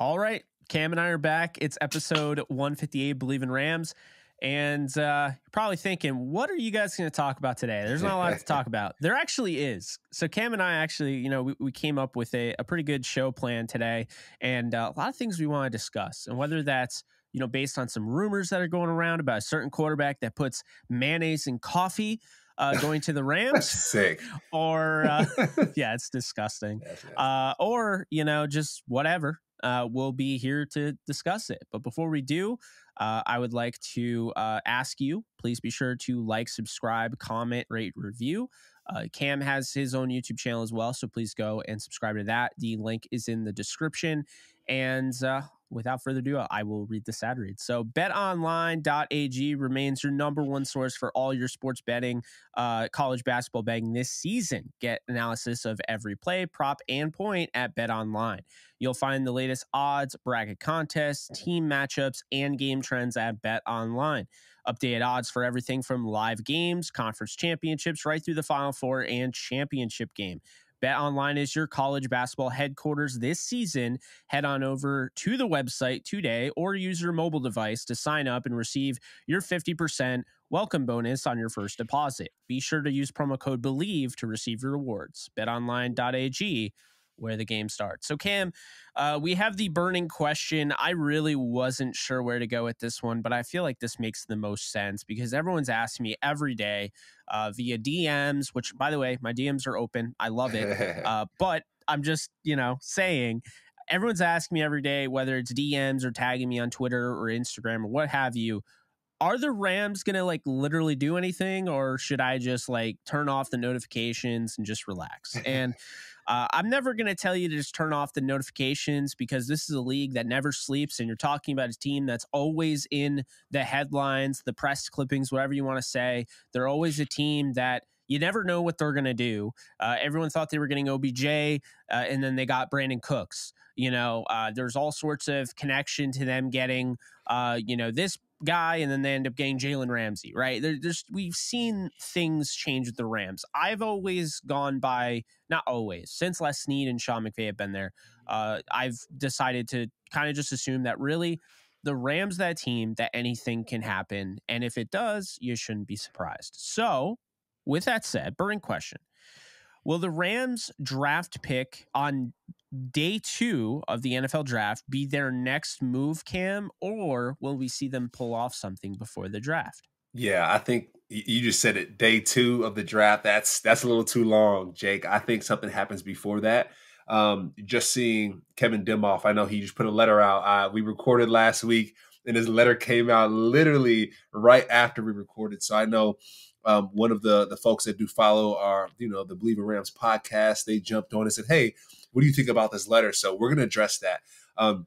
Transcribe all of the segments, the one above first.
All right, Cam and I are back. It's episode 158, Bleav in Rams. And you're probably thinking, what are you guys going to talk about today? There's not a lot to talk about. There actually is. So Cam and I actually, we came up with a pretty good show plan today, and a lot of things we want to discuss. And whether that's, based on some rumors that are going around about a certain quarterback that puts mayonnaise in coffee going to the Rams. Sick. Or, yeah, it's disgusting. Or, just whatever. We'll be here to discuss it. But before we do, I would like to ask you, please be sure to like, subscribe, comment, rate, review. Cam has his own YouTube channel as well, so please go and subscribe to that. The link is in the description. And without further ado, I will read this ad read. So betonline.ag remains your number one source for all your sports betting, college basketball betting this season. Get analysis of every play, prop, and point at BetOnline. You'll find the latest odds, bracket contests, team matchups, and game trends at BetOnline. Updated odds for everything from live games, conference championships, right through the Final Four and championship game. BetOnline is your college basketball headquarters this season. Head on over to the website today or use your mobile device to sign up and receive your 50% welcome bonus on your first deposit. Be sure to use promo code Bleav to receive your rewards. BetOnline.ag, where the game starts. So Cam, we have the burning question. I really wasn't sure where to go with this one, but I feel like this makes the most sense because everyone's asking me every day via DMs, which, by the way, my DMs are open. I love it. But I'm just, saying, everyone's asking me every day, whether it's DMs or tagging me on Twitter or Instagram or what have you. Are the Rams going to literally do anything, or should I just turn off the notifications and just relax? And I'm never going to tell you to just turn off the notifications because this is a league that never sleeps, and you're talking about a team that's always in the headlines, the press clippings, whatever you want to say. They're always a team that you never know what they're going to do. Everyone thought they were getting OBJ, and then they got Brandon Cooks. There's all sorts of connection to them getting, this guy, and then they end up getting Jalen Ramsey, right? We've seen things change with the Rams. I've always gone by, not always, since Les Snead and Sean McVay have been there, I've decided to kind of just assume that really the Rams, that team, that anything can happen. And if it does, you shouldn't be surprised. So with that said, burning question. Will the Rams draft pick on day 2 of the NFL draft be their next move, Cam, or will we see them pull off something before the draft? Yeah, I think you just said it. Day 2 of the draft. That's a little too long, Jake. I think something happens before that. Just seeing Kevin Demoff, I know he just put a letter out. We recorded last week, and his letter came out literally right after we recorded. So I know one of the folks that do follow our, the Bleav in Rams podcast, they jumped on and said, hey, what do you think about this letter? So we're going to address that. I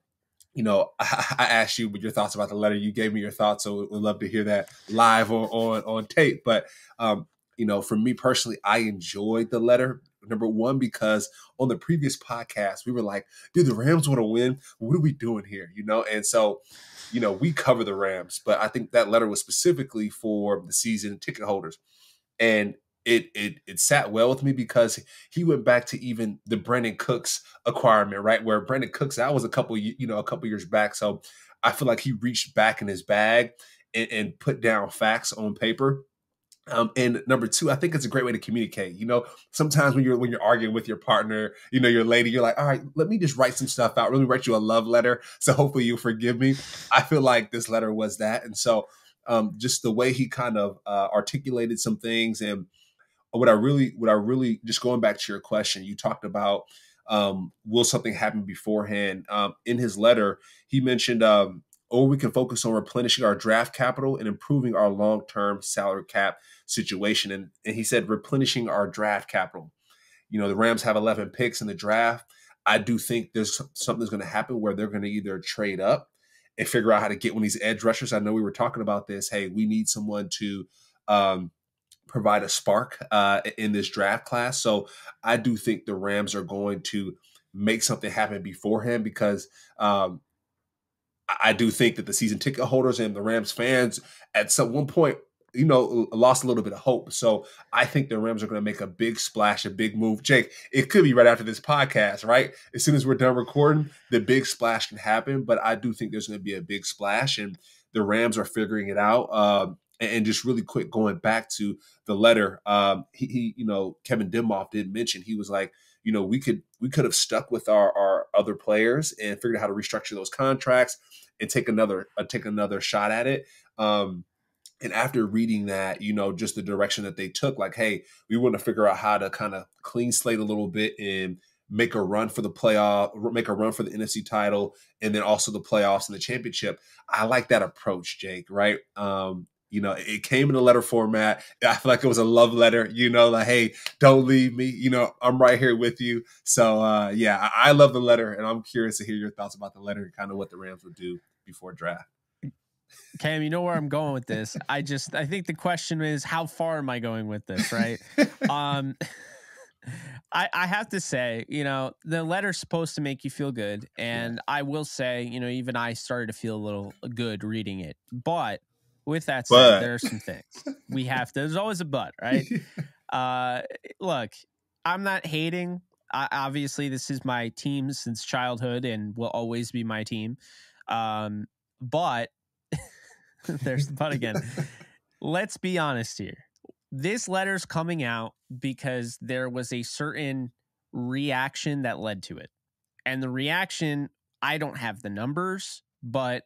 asked you what your thoughts about the letter. You gave me your thoughts, so we'd love to hear that live on tape. But, for me personally, I enjoyed the letter. Number one, because on the previous podcast, we were like, dude, the Rams want to win. What are we doing here? And so, we cover the Rams, but I think that letter was specifically for the season ticket holders. And it sat well with me because he went back to even the Brandon Cooks acquirement, right? Where Brandon Cooks, that was a couple years back. So I feel like he reached back in his bag and put down facts on paper. And number two, I think it's a great way to communicate. Sometimes when you're arguing with your partner, your lady, you're like, all right, let me just write some stuff out. Let me write you a love letter. So hopefully you'll forgive me. I feel like this letter was that. And so just the way he kind of articulated some things, and what I really just going back to your question, you talked about will something happen beforehand? In his letter, he mentioned or we can focus on replenishing our draft capital and improving our long-term salary cap situation. And he said replenishing our draft capital. The Rams have 11 picks in the draft. I do think there's something's going to happen where they're going to either trade up and figure out how to get one of these edge rushers. I know we were talking about this. Hey, we need someone to provide a spark in this draft class. So I do think the Rams are going to make something happen beforehand because I do think that the season ticket holders and the Rams fans at one point, lost a little bit of hope. So I think the Rams are going to make a big splash, a big move. Jake, it could be right after this podcast, right? As soon as we're done recording, the big splash can happen. But I do think there's going to be a big splash, and the Rams are figuring it out. And just really quick, going back to the letter, he Kevin Demoff did mention, he was like, we could have stuck with our other players and figured out how to restructure those contracts and take another shot at it. And after reading that, just the direction that they took, like, hey, we want to figure out how to kind of clean slate a little bit and make a run for the playoff, make a run for the NFC title, and then also the playoffs and the championship. I like that approach, Jake, right? It came in a letter format. I feel like it was a love letter, like, hey, don't leave me. I'm right here with you. So, I love the letter, and I'm curious to hear your thoughts about the letter and kind of what the Rams would do before draft. Cam, you know where I'm going with this. I think the question is, how far am I going with this, right? I have to say, the letter's supposed to make you feel good. And I will say, even I started to feel a little good reading it. But with that said, there are some things we have to, there's always a but, right? Look, I'm not hating. Obviously, this is my team since childhood and will always be my team. But there's the but again. Let's be honest here. This letter's coming out because there was a certain reaction that led to it. And the reaction, I don't have the numbers, but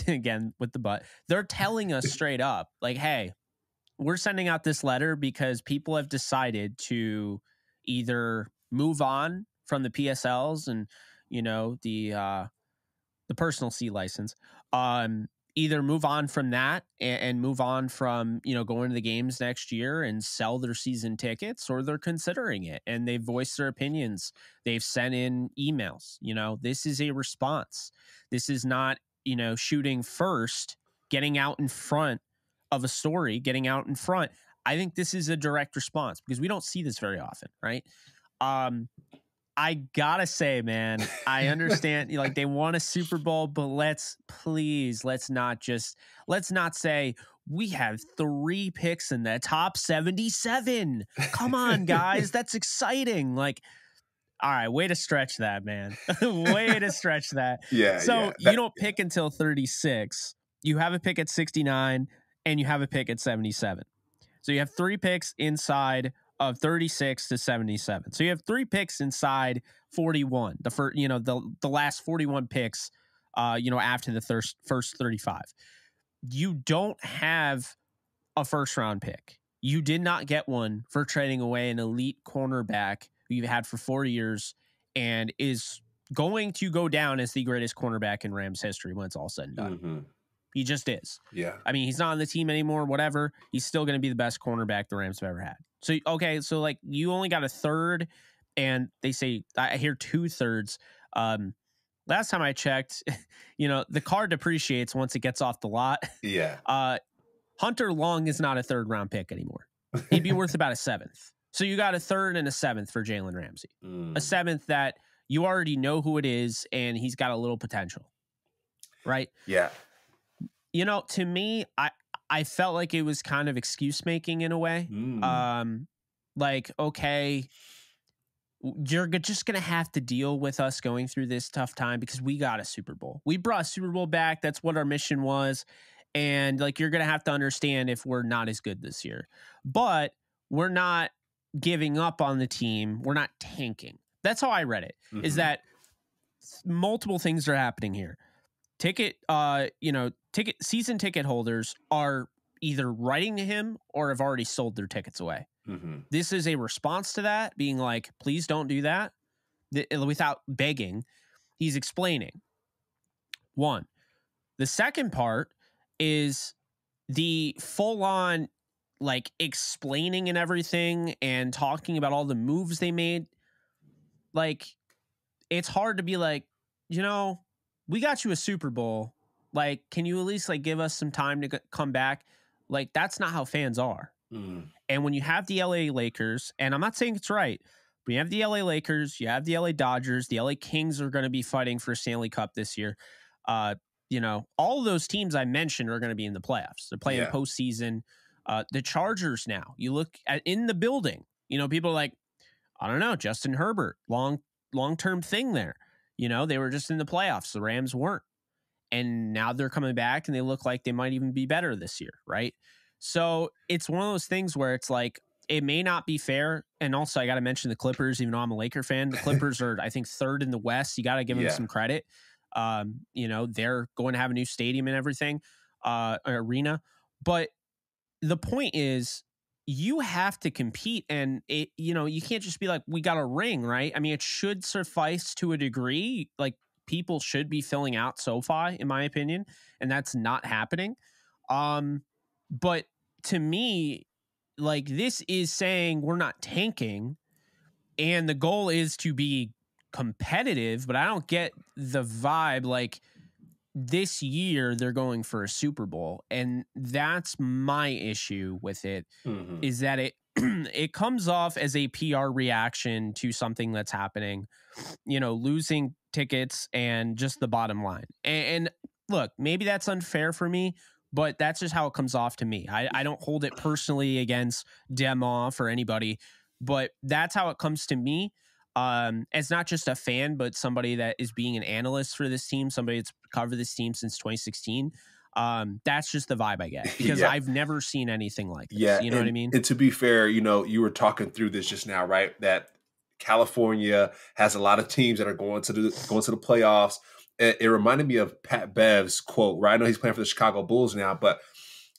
again, with the but, they're telling us straight up, like, hey, we're sending out this letter because people have decided to either move on from the PSLs and, the personal C license, either move on from that and move on from, going to the games next year and sell their season tickets, or they're considering it and they've voiced their opinions. They've sent in emails. This is a response. This is not, shooting first, getting out in front of a story, getting out in front. I think this is a direct response because we don't see this very often, right? I gotta say, man, I understand like they won a Super Bowl, but let's not say we have 3 picks in the top 77. Come on, guys. That's exciting. Like, all right, way to stretch that, man. Way to stretch that. Yeah. So you don't pick until 36. You have a pick at 69 and you have a pick at 77. So you have 3 picks inside of 36 to 77. So you have 3 picks inside 41. The first, the last 41 picks, after the first 35. You don't have a first round pick. You did not get one for trading away an elite cornerback who you've had for 4 years and is going to go down as the greatest cornerback in Rams history when it's all said and done. Mm-hmm. He just is. Yeah. I mean, he's not on the team anymore, whatever. He's still going to be the best cornerback the Rams have ever had. So, okay, so like you only got a third, and they say, I hear 2/3. Last time I checked, the car depreciates once it gets off the lot. Yeah. Hunter Long is not a 3rd round pick anymore. He'd be worth about a 7th. So you got a 3rd and a 7th for Jalen Ramsey. A 7th that you already know who it is, and he's got a little potential. Right? Yeah. To me, I felt like it was kind of excuse making in a way. Like, okay, you're just going to have to deal with us going through this tough time because we got a Super Bowl. We brought a Super Bowl back. That's what our mission was. And like, you're going to have to understand if we're not as good this year, but we're not giving up on the team. We're not tanking. That's how I read it, is that multiple things are happening here. Season ticket holders are either writing to him or have already sold their tickets away. Mm-hmm. This is a response to that, being like, please don't do that without begging. He's explaining. One. The second part is the full on like explaining and everything and talking about all the moves they made. Like, it's hard to be like, we got you a Super Bowl. Like, can you at least like give us some time to come back? Like, that's not how fans are. And when you have the LA Lakers, and I'm not saying it's right, but you have the LA Lakers, you have the LA Dodgers, the LA Kings are going to be fighting for a Stanley Cup this year. All of those teams I mentioned are going to be in the playoffs. They're playing postseason. The Chargers now, you look at in the building, people are like, I don't know, Justin Herbert, long-term thing there. They were just in the playoffs. The Rams weren't. And now they're coming back and they look like they might even be better this year, right? So it's one of those things where it's like, it may not be fair. And also, I got to mention the Clippers, even though I'm a Laker fan. The Clippers are, I think, third in the West. You got to give them some credit. They're going to have a new stadium and everything, arena. But the point is, you have to compete, and you can't just be like, we got a ring, right? I mean, it should suffice to a degree. Like, people should be filling out SoFi, in my opinion, and that's not happening. But to me, like, this is saying we're not tanking, and the goal is to be competitive, but I don't get the vibe like this year they're going for a Super Bowl, and that's my issue with it. Is that it it comes off as a PR reaction to something that's happening, losing tickets and just the bottom line. And look, maybe that's unfair for me, but that's just how it comes off to me. I don't hold it personally against Demoff or anybody, but that's how it comes to me. As not just a fan, but somebody that is being an analyst for this team, somebody that's covered this team since 2016. That's just the vibe I get, because I've never seen anything like this. Yeah, you know what I mean? And to be fair, you were talking through this just now, right? That California has a lot of teams that are going to the playoffs. It reminded me of Pat Bev's quote, right? I know he's playing for the Chicago Bulls now, but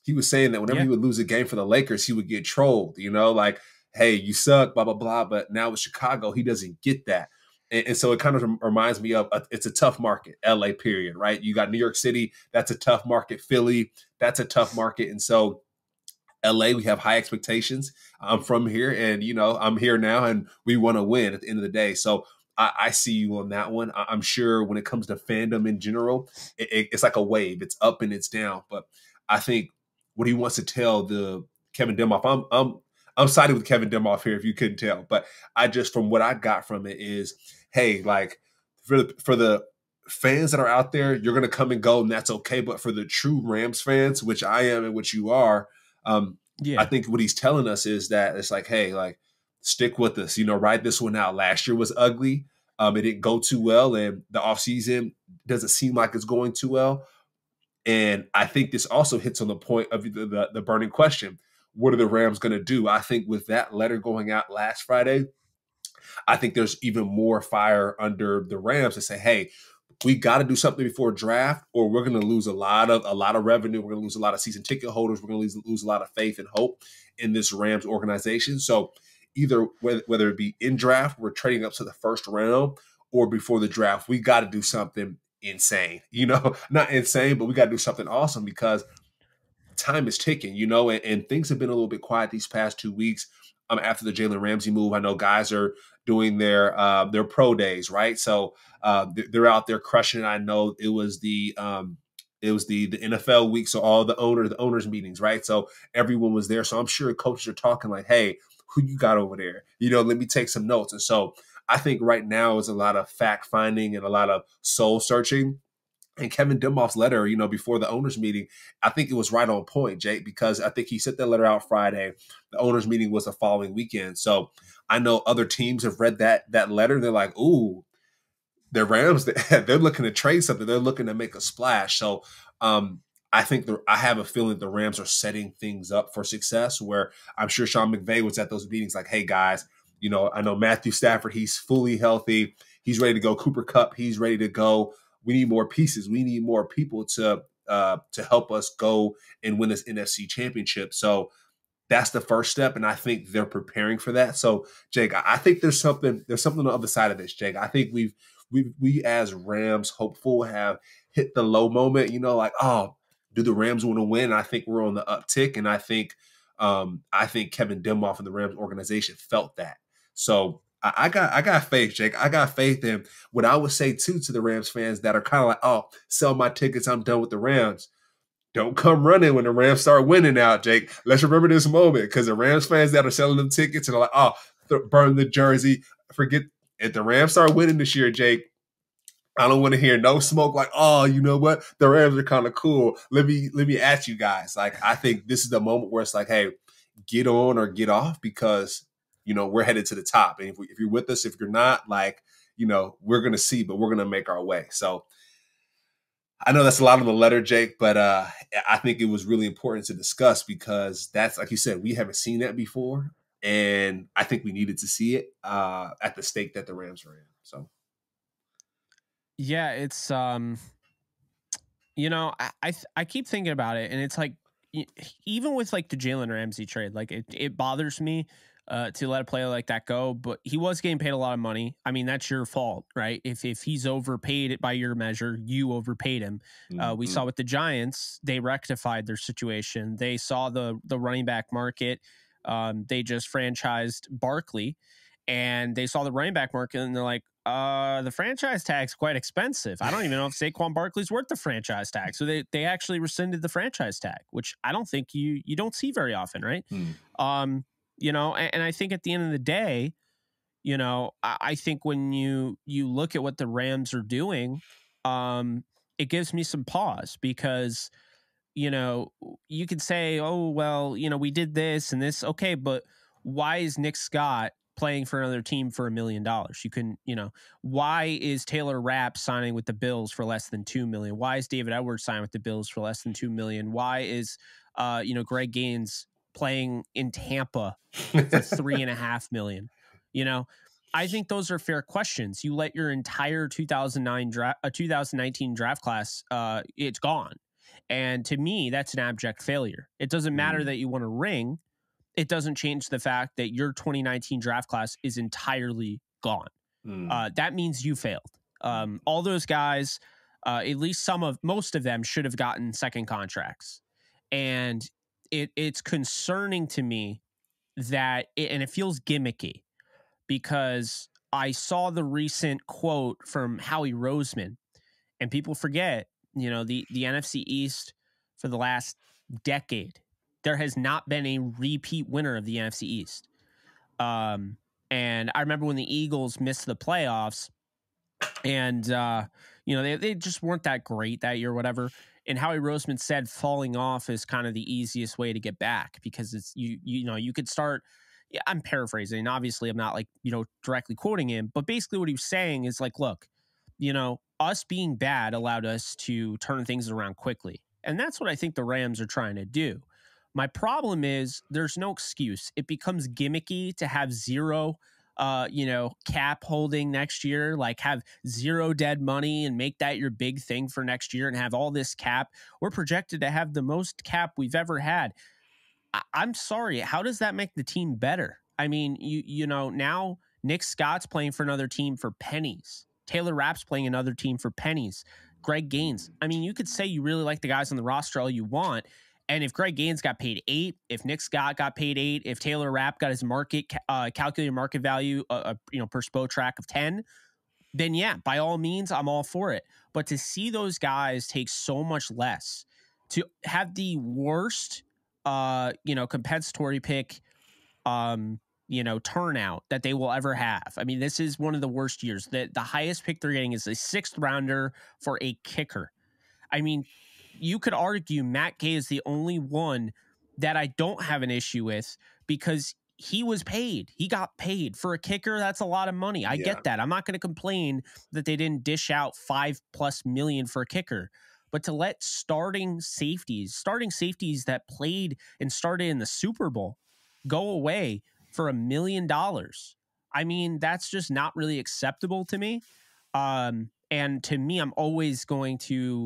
he was saying that whenever he would lose a game for the Lakers, he would get trolled, like, hey, you suck, blah, blah, blah. But now with Chicago, he doesn't get that. And so it kind of reminds me of it's a tough market, LA, period, right? You got New York City, that's a tough market. Philly, that's a tough market. And so LA, we have high expectations. I'm from here, and I'm here now, and we want to win at the end of the day. So I see you on that one. I'm sure when it comes to fandom in general, it's like a wave. It's up and it's down. But I think what he wants to tell the Kevin Demoff, I'm siding with Kevin Demoff here, if you couldn't tell. But from what I got from it is, hey, like for the fans that are out there, you're going to come and go, and that's okay. But for the true Rams fans, which I am and which you are, I think what he's telling us is that it's like, hey, like, stick with us, ride this one out. Last year was ugly. It didn't go too well, and the offseason doesn't seem like it's going too well. And I think this also hits on the point of the burning question. What are the Rams going to do? I think with that letter going out last Friday, I think there's even more fire under the Rams to say, hey, we got to do something before draft, or we're going to lose a lot of revenue. We're going to lose a lot of season ticket holders. We're going to lose a lot of faith and hope in this Rams organization. So either whether it be in draft, we're trading up to the first round, or before the draft, we got to do something insane. Not insane, but we got to do something awesome, because time is ticking. And things have been a little bit quiet these past 2 weeks. After the Jalen Ramsey move, I know guys are doing their pro days, right? So they're out there crushing it. I know it was the NFL week, so all the owners meetings, right? So everyone was there. So I'm sure coaches are talking like, hey, who you got over there? Let me take some notes. And so I think right now is a lot of fact finding and a lot of soul searching. And Kevin Demoff's letter, before the owners meeting, I think it was right on point, Jake, because I think he sent that letter out Friday. The owners meeting was the following weekend. So I know other teams have read that letter. They're like, ooh, the Rams, they're looking to trade something. They're looking to make a splash. So I think I have a feeling the Rams are setting things up for success, where I'm sure Sean McVay was at those meetings like, hey, guys, I know Matthew Stafford, he's fully healthy. He's ready to go. Cooper Kupp, he's ready to go. We need more pieces. We need more people to help us go and win this NFC championship. So that's the first step, and I think they're preparing for that. So, Jake, I think there's something on the other side of this, Jake. I think we as Rams hopeful have hit the low moment. Like, oh, do the Rams want to win? And I think we're on the uptick, and I think Kevin Demoff and the Rams organization felt that. So I got faith, Jake. I got faith in what I would say too to the Rams fans that are kind of like, oh, sell my tickets, I'm done with the Rams. Don't come running when the Rams start winning out, Jake. Let's remember this moment, because the Rams fans that are selling them tickets and are like, oh, burn the jersey. Forget if the Rams start winning this year, Jake. I don't want to hear no smoke like, oh, you know what? The Rams are kind of cool. Let me ask you guys. Like, I think this is the moment where it's like, hey, get on or get off because, we're headed to the top. And if you're with us, if you're not, like, we're going to see, but we're going to make our way. So I know that's a lot on the letter, Jake, but I think it was really important to discuss because that's, like you said, we haven't seen that before. And I think we needed to see it at the stake that the Rams are in. So. Yeah, it's I keep thinking about it, and it's like even with like the Jalen Ramsey trade, like it bothers me to let a player like that go, but he was getting paid a lot of money. I mean, that's your fault, right? If he's overpaid by your measure, you overpaid him. We saw with the Giants, they rectified their situation. They saw the running back market. They just franchised Barkley, and they saw the running back market, and they're like, the franchise tag's quite expensive. I don't even know if Saquon Barkley's worth the franchise tag. So they actually rescinded the franchise tag, which I don't think you don't see very often, right? And I think at the end of the day, I think when you look at what the Rams are doing, it gives me some pause because, you could say, oh, well, we did this and this. Okay, but why is Nick Scott playing for another team for $1 million? You can, why is Taylor Rapp signing with the Bills for less than $2 million? Why is David Edwards signing with the Bills for less than $2 million? Why is, Greg Gaines playing in Tampa for $3.5 million? I think those are fair questions. You let your entire 2019 draft class, it's gone. And to me, that's an abject failure. It doesn't matter that you want a ring. It doesn't change the fact that your 2019 draft class is entirely gone. That means you failed. All those guys, at least most of them should have gotten second contracts. And it's concerning to me that, and it feels gimmicky because I saw the recent quote from Howie Roseman, and people forget, the NFC East for the last decade, there has not been a repeat winner of the NFC East. And I remember when the Eagles missed the playoffs and, they just weren't that great that year, whatever. And Howie Roseman said falling off is kind of the easiest way to get back because it's, you could start. Yeah, I'm paraphrasing. Obviously, I'm not like, directly quoting him, but basically what he was saying is like, look, us being bad allowed us to turn things around quickly. And that's what I think the Rams are trying to do. My problem is there's no excuse. It becomes gimmicky to have zero, cap holding next year, like have zero dead money and make that your big thing for next year and have all this cap. We're projected to have the most cap we've ever had. I'm sorry. How does that make the team better? I mean, now Nick Scott's playing for another team for pennies. Taylor Rapp's playing another team for pennies. Greg Gaines. I mean, you could say you really like the guys on the roster all you want. And if Greg Gaines got paid 8, if Nick Scott got paid 8, if Taylor Rapp got his calculated market value, per Spotrac of 10, then yeah, by all means, I'm all for it. But to see those guys take so much less, to have the worst compensatory pick, turnout that they will ever have. I mean, this is one of the worst years. The highest pick they're getting is a 6th rounder for a kicker. I mean, you could argue Matt Gay is the only one that I don't have an issue with because he was paid. He got paid for a kicker. That's a lot of money. I get that. I'm not going to complain that they didn't dish out $5+ million for a kicker. But to let starting safeties that played and started in the Super Bowl go away for $1 million, I mean, that's just not really acceptable to me. And to me, I'm always going to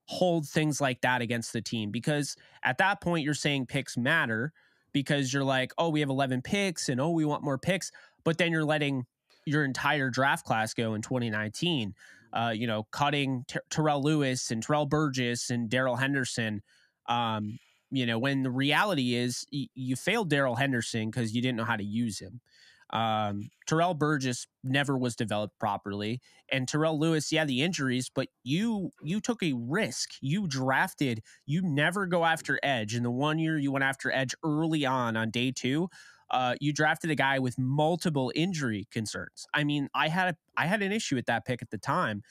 hold things like that against the team because at that point, you're saying picks matter because you're like, oh, we have 11 picks and, oh, we want more picks. But then you're letting your entire draft class go in 2019. Cutting Terrell Lewis and Terrell Burgess and Darrell Henderson, when the reality is you failed Darrell Henderson because you didn't know how to use him. Terrell Burgess never was developed properly. And Terrell Lewis, the injuries, but you took a risk. You never go after edge. In the 1 year you went after edge early on day 2, you drafted a guy with multiple injury concerns. I mean, I had an issue with that pick at the time.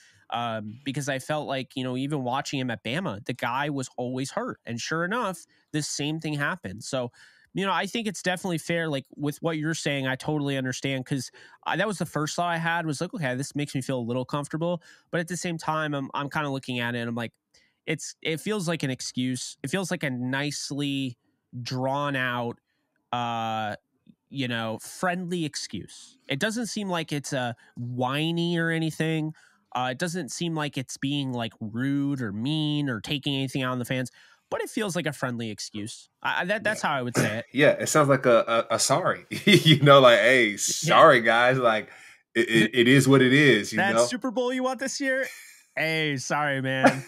because I felt like, even watching him at Bama, the guy was always hurt. And sure enough, the same thing happened. So, I think it's definitely fair. Like with what you're saying, I totally understand, because that was the first thought I had, was like, okay, this makes me feel a little comfortable. But at the same time, I'm kind of looking at it and I'm like, it feels like an excuse. It feels like a nicely drawn out, friendly excuse. It doesn't seem like it's a whiny or anything. It doesn't seem like it's being like rude or mean or taking anything out on the fans, but it feels like a friendly excuse. That's how I would say it. Yeah, it sounds like a sorry. Like, hey, sorry guys, like it is what it is. That Super Bowl you want this year? Hey, sorry, man.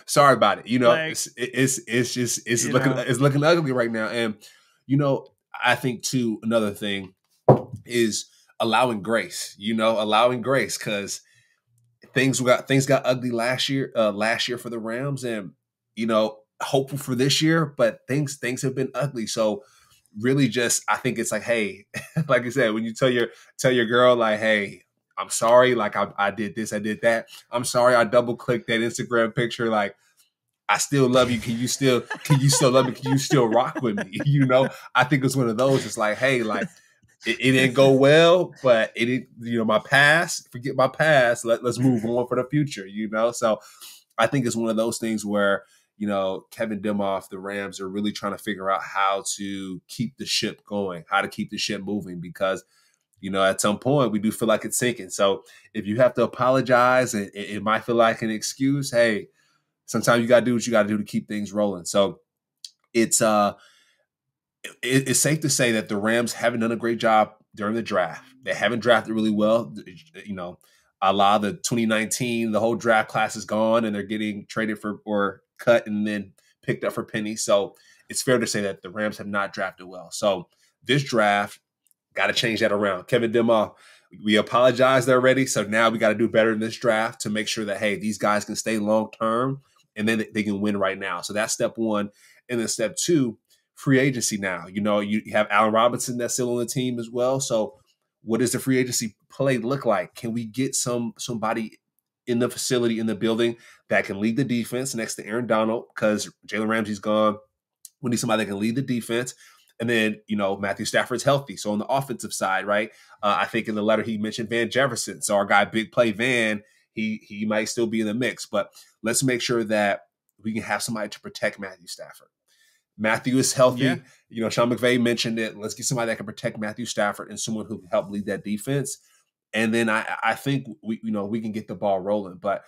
Sorry about it. Like, it's looking ugly right now, and I think too, another thing is allowing grace. Allowing grace, because things got ugly last year for the Rams, and hopeful for this year, but things have been ugly. So really, just I think it's like, hey, like I said, when you tell your girl, like, hey, I'm sorry, like I did this, I did that. I'm sorry, I double clicked that Instagram picture. Like, I still love you. Can you still love me? Can you still rock with me? I think it's one of those. It's like, hey, like it didn't go well, but it, my past, forget my past. Let's move on for the future, So I think it's one of those things where, Kevin Demoff, the Rams, are really trying to figure out how to keep the ship going, how to keep the ship moving, because, at some point we do feel like it's sinking. So if you have to apologize and it might feel like an excuse, hey, sometimes you got to do what you got to do to keep things rolling. So it's safe to say that the Rams haven't done a great job during the draft. They haven't drafted really well. A lot of the 2019, the whole draft class is gone, and they're getting traded for or cut and then picked up for pennies. So it's fair to say that the Rams have not drafted well. So this draft, got to change that around. Kevin Demoff, we apologized already, so now we got to do better in this draft to make sure that, hey, these guys can stay long term and then they can win right now. So that's step one. And then step two, free agency now. You have Allen Robinson that's still on the team as well. So what does the free agency play look like? Can we get somebody in the facility, in the building, that can lead the defense next to Aaron Donald, because Jalen Ramsey's gone? We need somebody that can lead the defense. And then, Matthew Stafford's healthy. So on the offensive side, right, I think in the letter he mentioned Van Jefferson. So our guy, Big Play Van, he might still be in the mix. But let's make sure that we can have somebody to protect Matthew Stafford. Matthew is healthy. Yeah. Sean McVay mentioned it. Let's get somebody that can protect Matthew Stafford and someone who can help lead that defense. And then I think we can get the ball rolling. But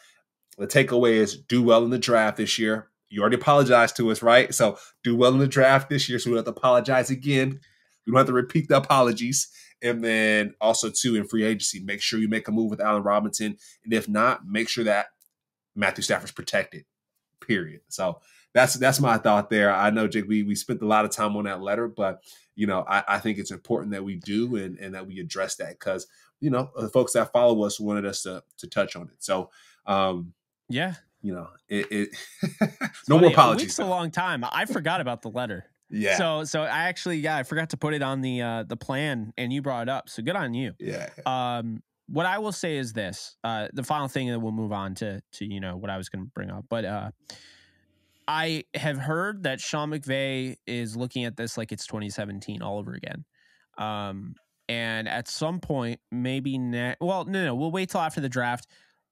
the takeaway is do well in the draft this year. You already apologized to us, right? So do well in the draft this year so we don't have to apologize again. We don't have to repeat the apologies. And then also, too, in free agency, make sure you make a move with Allen Robinson. And if not, make sure that Matthew Stafford's protected, period. So that's my thought there. I know, Jake, we spent a lot of time on that letter, but, I think it's important that we do and that we address that, because, the folks that follow us wanted us to touch on it. So, yeah. No funny, more apologies. A week's a long time. I forgot about the letter. Yeah. So I actually, I forgot to put it on the plan, and you brought it up. So good on you. Yeah. What I will say is this: the final thing, that we'll move on to what I was going to bring up. But I have heard that Sean McVay is looking at this like it's 2017 all over again. And at some point, maybe no, we'll wait till after the draft.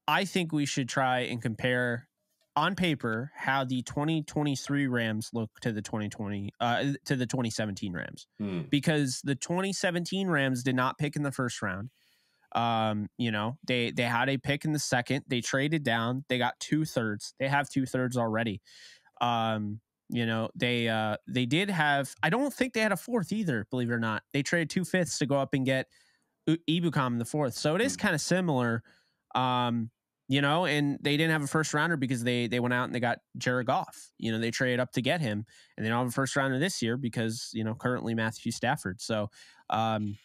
I think we should try and compare on paper how the 2023 Rams look to the 2017 Rams, because the 2017 Rams did not pick in the first round. They had a pick in the second. They traded down. They got 2/3. They have 2/3 already. They did have. I don't think they had a fourth either. Believe it or not, they traded 2/5 to go up and get Ebukam in the fourth. So it is kind of similar. And they didn't have a first rounder because they went out and they got Jared Goff. They traded up to get him, and they don't have a first rounder this year because, currently Matthew Stafford. So, I'm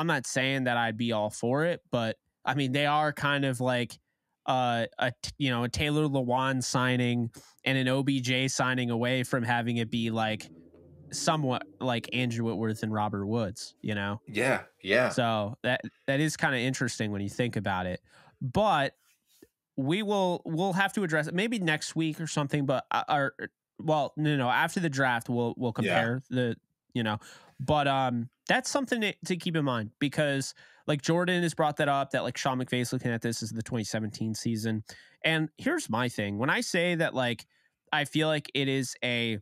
not saying that I'd be all for it, but they are kind of like a Taylor Lewan signing and an OBJ signing away from having it be like somewhat like Andrew Whitworth and Robert Woods, Yeah. So that is kind of interesting when you think about it. But we'll have to address it maybe next week or something, but no, after the draft we'll compare the, but that's something to keep in mind, because like Jordan has brought that up, that like Sean McVay's looking at this as the 2017 season. And here's my thing. When I say that, like, I feel like it is a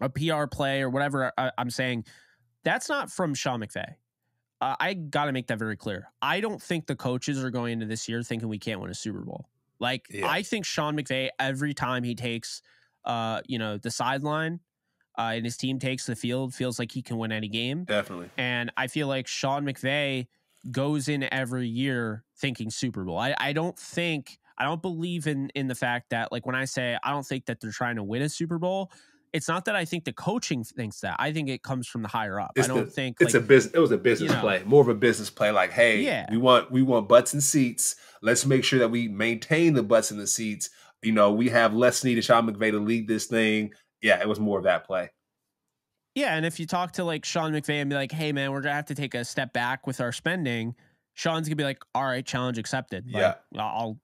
PR play or whatever I'm saying, that's not from Sean McVay. I got to make that very clear. I don't think the coaches are going into this year thinking we can't win a Super Bowl. Like, I think Sean McVay, every time he takes, the sideline and his team takes the field, feels like he can win any game. Definitely. And I feel like Sean McVay goes in every year thinking Super Bowl. I don't believe in the fact that, like, when I say I don't think that they're trying to win a Super Bowl, it's not that I think the coaching thinks that. I think it comes from the higher up. I don't think it's a business. It was a business play, more of a business play. Like, hey, we want butts and seats. Let's make sure that we maintain the butts and the seats. We have less need of Sean McVay to lead this thing. Yeah, it was more of that play. Yeah, and if you talk to like Sean McVay and be like, hey man, we're gonna have to take a step back with our spending, Sean's gonna be like, all right, challenge accepted. Like, I'll,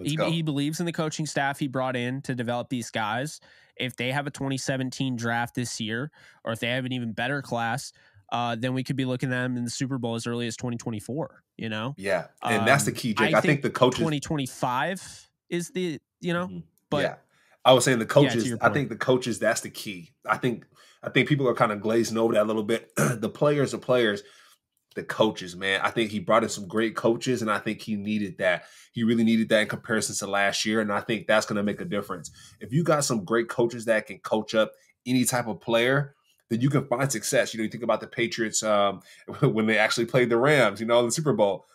he believes in the coaching staff he brought in to develop these guys. If they have a 2017 draft this year, or if they have an even better class, then we could be looking at them in the Super Bowl as early as 2024. Yeah, and that's the key, Jake. I think the coaches 2025 is the but yeah. I was saying the coaches. I think the coaches, that's the key. I think people are kind of glazing over that a little bit. The players are players. The coaches, man. I think he brought in some great coaches, and I think he needed that. He really needed that in comparison to last year, and I think that's going to make a difference. If you got some great coaches that can coach up any type of player, then you can find success. You think about the Patriots when they actually played the Rams, in the Super Bowl.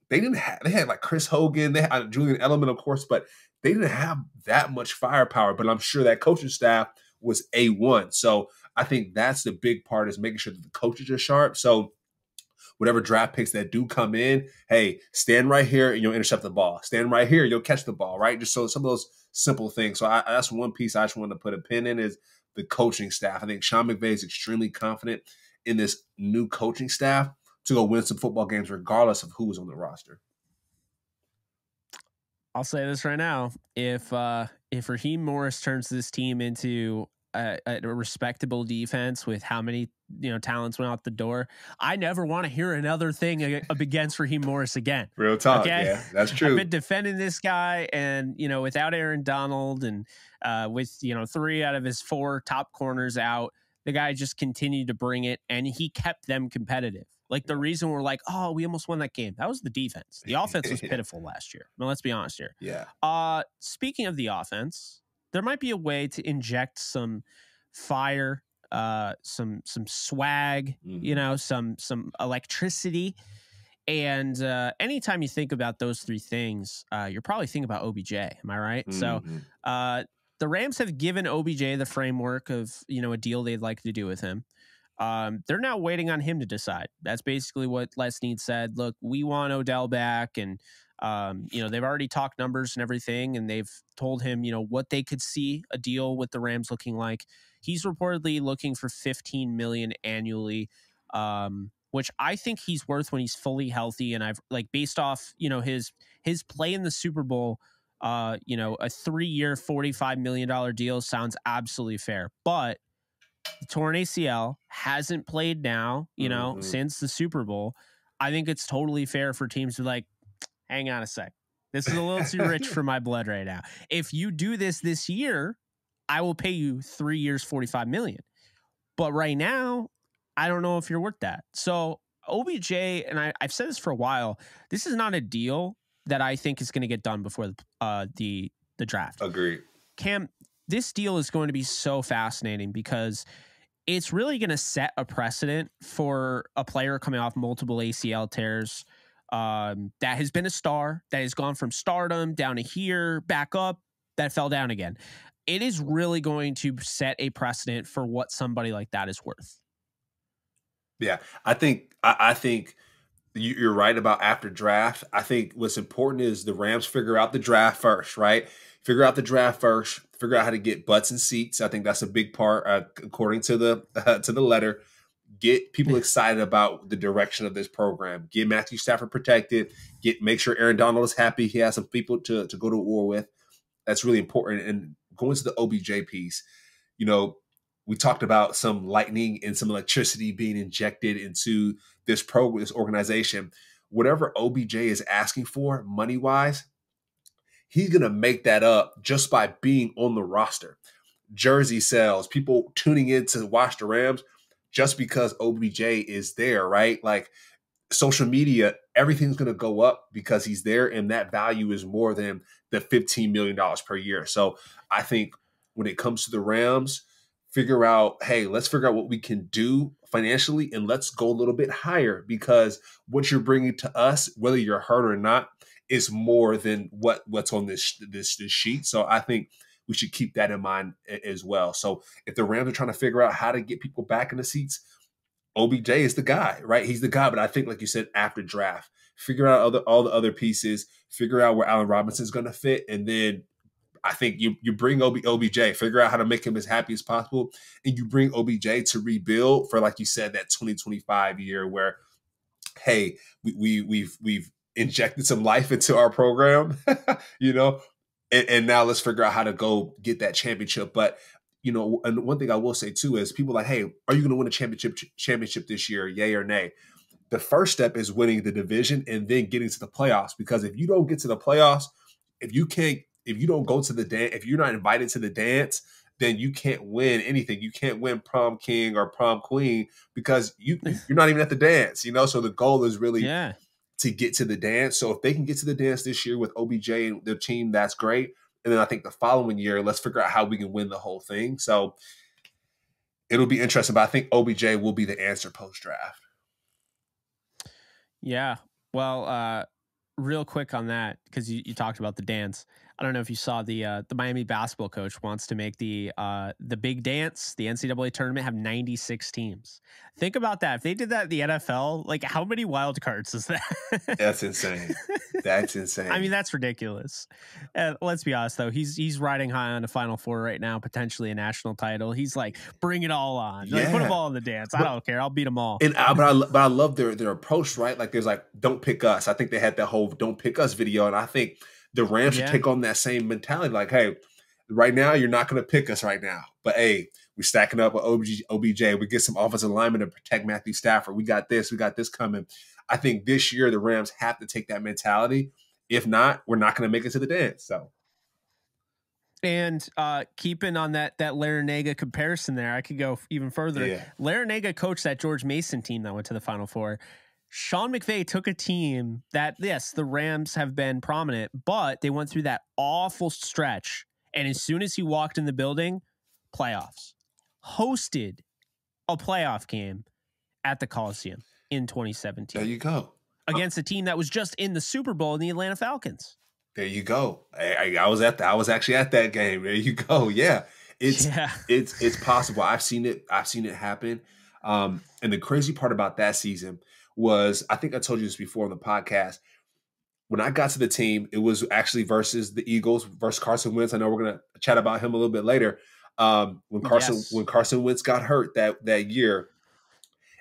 They had like Chris Hogan, they had Julian Edelman, of course, but they didn't have that much firepower. But I'm sure that coaching staff was A1. So I think that's the big part, is making sure that the coaches are sharp. So whatever draft picks that do come in, hey, stand right here and you'll intercept the ball. Stand right here, you'll catch the ball, right? Just so some of those simple things. So that's one piece I just wanted to put a pin in, is the coaching staff. I think Sean McVay is extremely confident in this new coaching staff to go win some football games regardless of who is on the roster. I'll say this right now. If Raheem Morris turns this team into a respectable defense with how many talents went out the door, I never want to hear another thing against Raheem Morris again. Real talk, okay? Yeah, that's true. I've been defending this guy, and without Aaron Donald and with 3 out of his 4 top corners out, the guy just continued to bring it, and he kept them competitive. Like, the reason we're like, oh, we almost won that game, that was the defense. The offense was pitiful last year. Now, let's be honest here. Yeah. Speaking of the offense, there might be a way to inject some fire, some swag, some electricity. And anytime you think about those 3 things, you're probably thinking about OBJ. Am I right? Mm-hmm. So the Rams have given OBJ the framework of, a deal they'd like to do with him. They're now waiting on him to decide. That's basically what Les Snead said. Look, we want Odell back, and they've already talked numbers and everything, and they've told him, what they could see a deal with the Rams looking like. He's reportedly looking for $15 million annually, which I think he's worth when he's fully healthy. And I've based off, his play in the Super Bowl, a 3-year, $45 million deal sounds absolutely fair, but the torn ACL hasn't played now, since the Super Bowl. I think it's totally fair for teams to be like, hang on a sec. This is a little too rich for my blood right now. If you do this year, I will pay you 3 years, $45 million. But right now, I don't know if you're worth that. So OBJ, and I've said this for a while, this is not a deal that I think is going to get done before the draft. Agreed. Cam, this deal is going to be so fascinating because it's really going to set a precedent for a player coming off multiple ACL tears that has been a star, that has gone from stardom down to here, back up, that fell down again. It is really going to set a precedent for what somebody like that is worth. Yeah, I think you're right about after draft. I think what's important is the Rams figure out the draft first, right? Figure out the draft first. Figure out how to get butts and seats. I think that's a big part, according to the letter. Get people excited about the direction of this program. Get Matthew Stafford protected. Make sure Aaron Donald is happy. He has some people to go to war with. That's really important. And going to the OBJ piece, we talked about some lightning and some electricity being injected into this program, this organization. Whatever OBJ is asking for money-wise, he's going to make that up just by being on the roster. Jersey sales, people tuning in to watch the Rams just because OBJ is there, right? Like social media, everything's going to go up because he's there, and that value is more than the $15 million per year. So I think when it comes to the Rams, let's figure out what we can do financially, and let's go a little bit higher, because what you're bringing to us, whether you're hurt or not, is more than what's on this sheet. So I think we should keep that in mind as well. So if the Rams are trying to figure out how to get people back in the seats, OBJ is the guy, right? He's the guy. But I think, like you said, after draft, figure out all the other pieces, figure out where Allen Robinson's going to fit, and then I think you bring OBJ, figure out how to make him as happy as possible, and you bring OBJ to rebuild for, like you said, that 2025 year where, hey, we've injected some life into our program, and now let's figure out how to go get that championship. But and one thing I will say too is people are like, hey, are you going to win a championship this year? Yay or nay? The first step is winning the division and then getting to the playoffs. Because if you don't get to the playoffs, if you don't go to the dance, if you're not invited to the dance, then you can't win anything. You can't win prom king or prom queen because you're not even at the dance. So the goal is really to get to the dance. So if they can get to the dance this year with OBJ and their team, that's great. And then I think the following year, let's figure out how we can win the whole thing. So it'll be interesting, but I think OBJ will be the answer post-draft. Yeah. Well, real quick on that, because you talked about the dance. I don't know if you saw the Miami basketball coach wants to make the big dance, the NCAA tournament, have 96 teams. Think about that. If they did that in the NFL, like how many wild cards is that? That's insane. That's insane. I mean, that's ridiculous. Let's be honest, though. He's riding high on the Final Four right now, potentially a national title. He's like, bring it all on. Yeah. Like, put them all in the dance. I don't care. I'll beat them all. But I love their approach, right? Like, there's like, don't pick us. I think they had that whole don't pick us video, and I think the Rams should take on that same mentality. Like, hey, right now, you're not going to pick us right now. But, hey, we're stacking up with OBJ. We get some offensive linemen to protect Matthew Stafford. We got this coming. I think this year the Rams have to take that mentality. If not, we're not going to make it to the dance. So, and keeping on that Larranaga comparison there, I could go even further. Yeah. Larranaga coached that George Mason team that went to the Final Four. Sean McVay took a team that, yes, the Rams have been prominent, but they went through that awful stretch. And as soon as he walked in the building, playoffs. Hosted a playoff game at the Coliseum in 2017. There you go. Against a team that was just in the Super Bowl in the Atlanta Falcons. There you go. I was actually at that game. There you go. Yeah. It's possible. I've seen it happen. And the crazy part about that season was, I think I told you this before on the podcast, when I got to the team, it was actually versus the Eagles versus Carson Wentz. I know we're going to chat about him a little bit later. When Carson Wentz got hurt that year,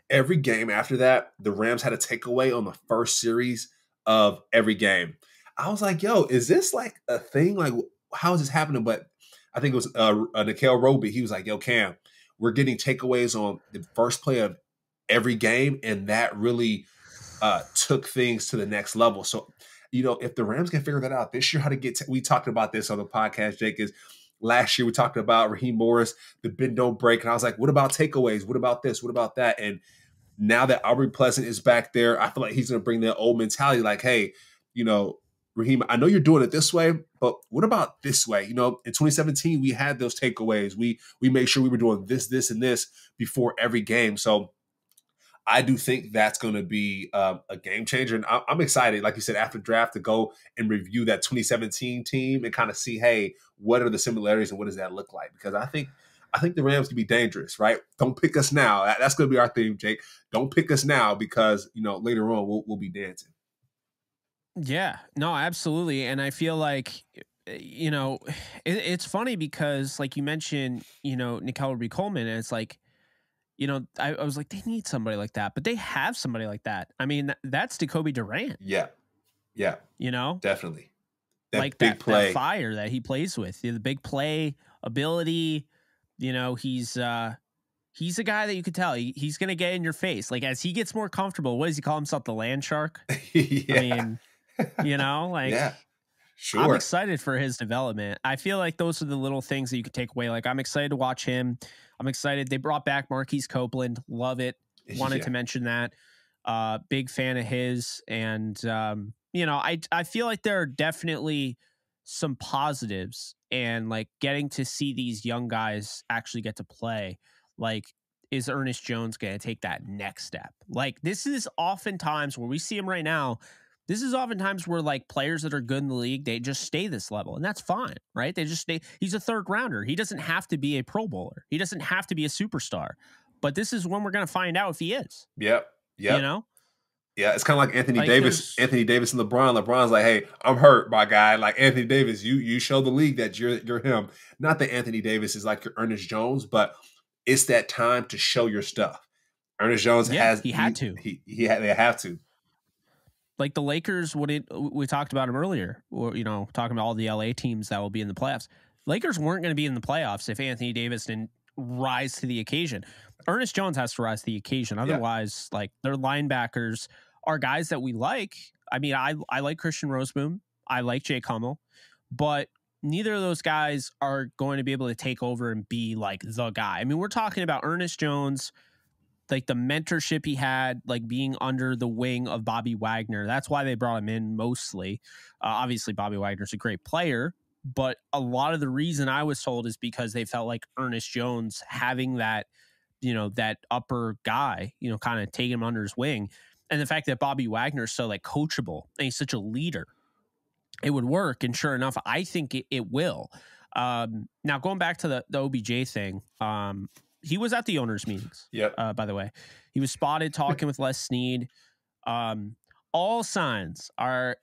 every game after that, the Rams had a takeaway on the first series of every game. I was like, yo, is this like a thing? Like, how is this happening? But I think it was Nikhil Roby. He was like, yo, Cam, we're getting takeaways on the first play of every game, and that really took things to the next level. So, if the Rams can figure that out this year, how to get we talked about this on the podcast, Jake, is last year we talked about Raheem Morris, the bend don't break. And I was like, what about takeaways? What about this? What about that? And now that Aubrey Pleasant is back there, I feel like he's going to bring that old mentality like, hey, Raheem, I know you're doing it this way, but what about this way? In 2017, we had those takeaways. We made sure we were doing this, and this before every game. So I do think that's going to be a game changer. And I'm excited, like you said, after draft to go and review that 2017 team and kind of see, hey, what are the similarities and what does that look like? Because I think the Rams can be dangerous, right? Don't pick us now. That's going to be our theme, Jake. Don't pick us now because, later on we'll be dancing. Yeah, no, absolutely. And I feel like, it's funny because like you mentioned, Nikhil Coleman, and it's like, I was like, they need somebody like that, but they have somebody like that. I mean, that's Jacoby Durant. Yeah. Definitely. That like big that play. fire that he plays with, the big play ability. He's a guy that you could tell he's going to get in your face. Like as he gets more comfortable, what does he call himself? The land shark. Yeah. I mean, yeah. Sure. I'm excited for his development. I feel like those are the little things that you could take away. Like I'm excited to watch him. I'm excited. They brought back Marquise Copeland. Love it. Wanted to mention that. Big fan of his. And, I feel like there are definitely some positives, and like getting to see these young guys actually get to play. Like, is Ernest Jones going to take that next step? Like, this is oftentimes where we see him right now. This is oftentimes where like players that are good in the league, they just stay this level, and that's fine, right? They just stay. He's a third rounder. He doesn't have to be a Pro Bowler. He doesn't have to be a superstar. But this is when we're going to find out if he is. Yep. Yeah, it's kind of like Anthony Davis. Anthony Davis and LeBron. LeBron's like, hey, I'm hurt, my guy. Like Anthony Davis, you show the league that you're him. Not that Anthony Davis is like your Ernest Jones, but it's that time to show your stuff. Ernest Jones they have to. Like the Lakers, we talked about them earlier, or talking about all the LA teams that will be in the playoffs. Lakers weren't going to be in the playoffs if Anthony Davis didn't rise to the occasion. Ernest Jones has to rise to the occasion. Otherwise, like their linebackers are guys that we like. I mean, I like Christian Roseboom. I like Jake Hummel, but neither of those guys are going to be able to take over and be like the guy. I mean, we're talking about Ernest Jones, like the mentorship he had, like being under the wing of Bobby Wagner. That's why they brought him in mostly. Obviously, Bobby Wagner's a great player, but a lot of the reason I was told is because they felt like Ernest Jones having that, that upper guy, kind of take him under his wing. And the fact that Bobby Wagner's so like coachable and he's such a leader, it would work. And sure enough, I think it will. Now going back to the OBJ thing, he was at the owners' meetings. Yep. By the way, he was spotted talking with Les Snead. All signs are,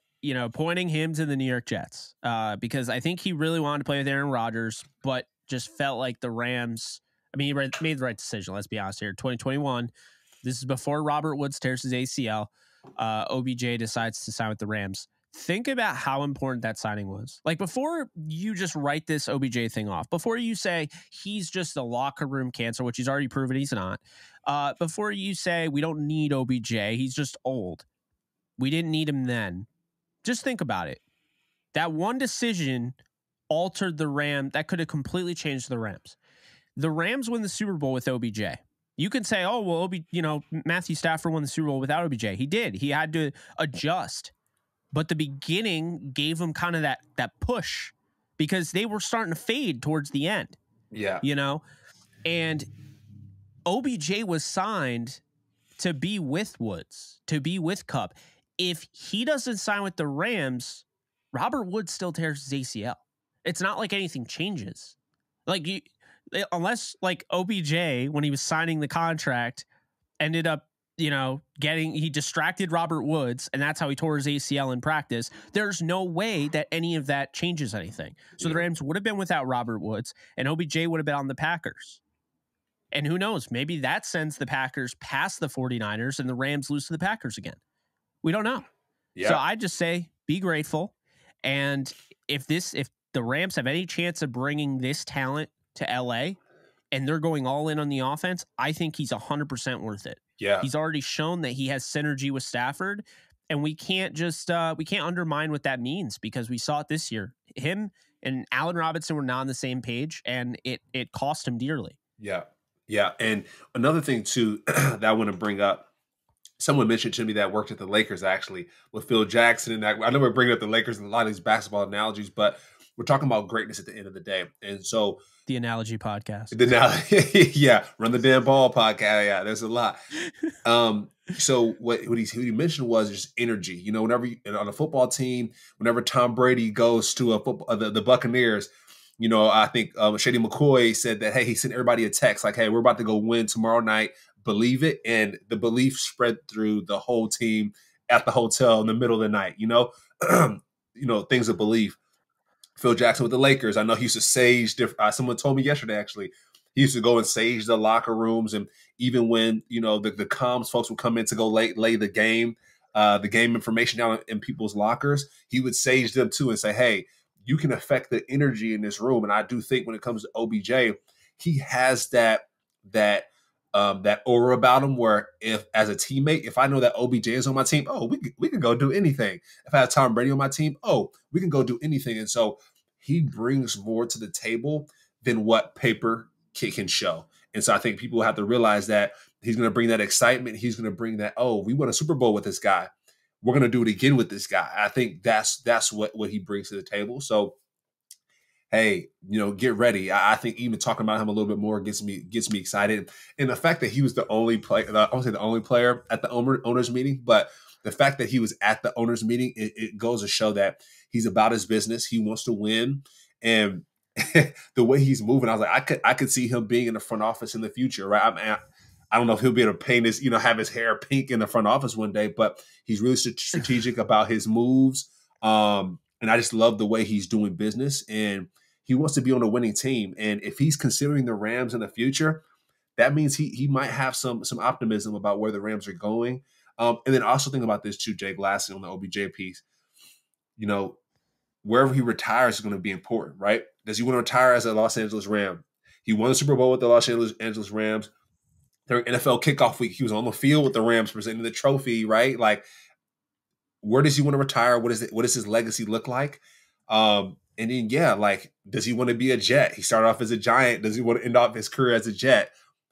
pointing him to the New York Jets, because I think he really wanted to play with Aaron Rodgers, but just felt like the Rams. I mean, he made the right decision. Let's be honest here. 2021. This is before Robert Woods tears his ACL. OBJ decides to sign with the Rams. Think about how important that signing was. Like before you just write this OBJ thing off, before you say he's just a locker room cancer, which he's already proven he's not, before you say we don't need OBJ, he's just old. We didn't need him then. Just think about it. That one decision altered the Rams. That could have completely changed the Rams. The Rams win the Super Bowl with OBJ. You can say, oh, well, Matthew Stafford won the Super Bowl without OBJ. He did. He had to adjust. But the beginning gave him kind of that push because they were starting to fade towards the end. Yeah. And OBJ was signed to be with Woods, to be with Kupp. If he doesn't sign with the Rams, Robert Woods still tears his ACL. It's not like anything changes. Unless like OBJ, when he was signing the contract, ended up, he distracted Robert Woods, and that's how he tore his ACL in practice. There's no way that any of that changes anything. So the Rams would have been without Robert Woods, and OBJ would have been on the Packers. And who knows? Maybe that sends the Packers past the 49ers, and the Rams lose to the Packers again. We don't know. Yeah. So I just say, be grateful. And if the Rams have any chance of bringing this talent to LA, and they're going all in on the offense, I think he's 100% worth it. Yeah. He's already shown that he has synergy with Stafford, and we can't undermine what that means because we saw it this year. Him and Allen Robinson were not on the same page, and it cost him dearly. Yeah. Yeah. And another thing too that I want to bring up, someone mentioned to me that worked at the Lakers actually with Phil Jackson. And I know we're bringing up the Lakers and a lot of these basketball analogies, but we're talking about greatness at the end of the day. And so the Analogy Podcast. Yeah. Run the Damn Ball Podcast. Yeah. There's a lot. So what he mentioned was just energy. Whenever on a football team, whenever Tom Brady goes to the Buccaneers, I think Shady McCoy said that, hey, he sent everybody a text like, hey, we're about to go win tomorrow night. Believe it. And the belief spread through the whole team at the hotel in the middle of the night, things of belief. Phil Jackson with the Lakers. I know he used to sage. Someone told me yesterday, actually, he used to go and sage the locker rooms. And even when, the comms folks would come in to go lay the game information down in people's lockers, he would sage them too and say, hey, you can affect the energy in this room. And I do think when it comes to OBJ, he has that aura about him where if as a teammate, if I know that OBJ is on my team, oh, we can go do anything. If I have Tom Brady on my team, oh, we can go do anything. And so he brings more to the table than what paper can show. And so I think people have to realize that he's going to bring that excitement. He's going to bring that, oh, we won a Super Bowl with this guy. We're going to do it again with this guy. I think that's what he brings to the table. So, hey, get ready. I think even talking about him a little bit more gets me excited. And the fact that he was the only player, I won't say the only player at the owners meeting, but the fact that he was at the owners meeting, it goes to show that he's about his business. He wants to win. And the way he's moving, I was like, I could see him being in the front office in the future, right? I don't know if he'll be able to paint his, have his hair pink in the front office one day, but he's really strategic about his moves. And I just love the way he's doing business, and he wants to be on a winning team. And if he's considering the Rams in the future, that means he might have some optimism about where the Rams are going. And then also think about this too, Jake, lastly on the OBJ piece, wherever he retires is going to be important, right? Does he want to retire as a Los Angeles Ram? He won the Super Bowl with the Los Angeles Rams. During NFL kickoff week, he was on the field with the Rams presenting the trophy, right? Like, where does he want to retire? What does his legacy look like? And then, does he want to be a Jet? He started off as a Giant. Does he want to end off his career as a Jet?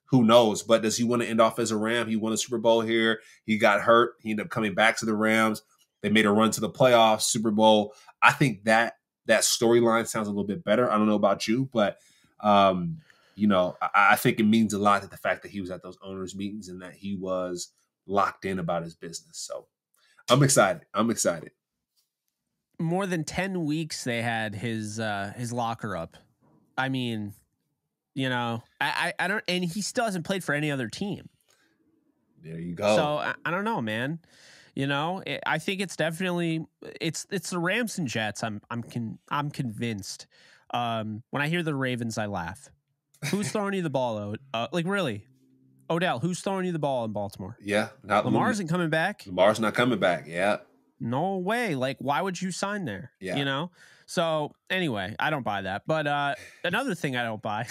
Who knows? But does he want to end off as a Ram? He won a Super Bowl here. He got hurt. He ended up coming back to the Rams. They made a run to the playoffs, Super Bowl. I think that storyline sounds a little bit better. I don't know about you, but I think it means a lot that the fact that he was at those owners' meetings and that he was locked in about his business. So I'm excited. More than 10 weeks they had his locker up. I mean, I don't, and he still hasn't played for any other team. There you go. So I don't know, man. I think it's definitely it's the Rams and Jets. I'm convinced. When I hear the Ravens, I laugh. Who's throwing you the ball? Really, Odell? Who's throwing you the ball in Baltimore? Yeah, not Lamar isn't coming back. Lamar's not coming back. Yeah, no way. Like, why would you sign there? Yeah, So anyway, I don't buy that. But another thing I don't buy.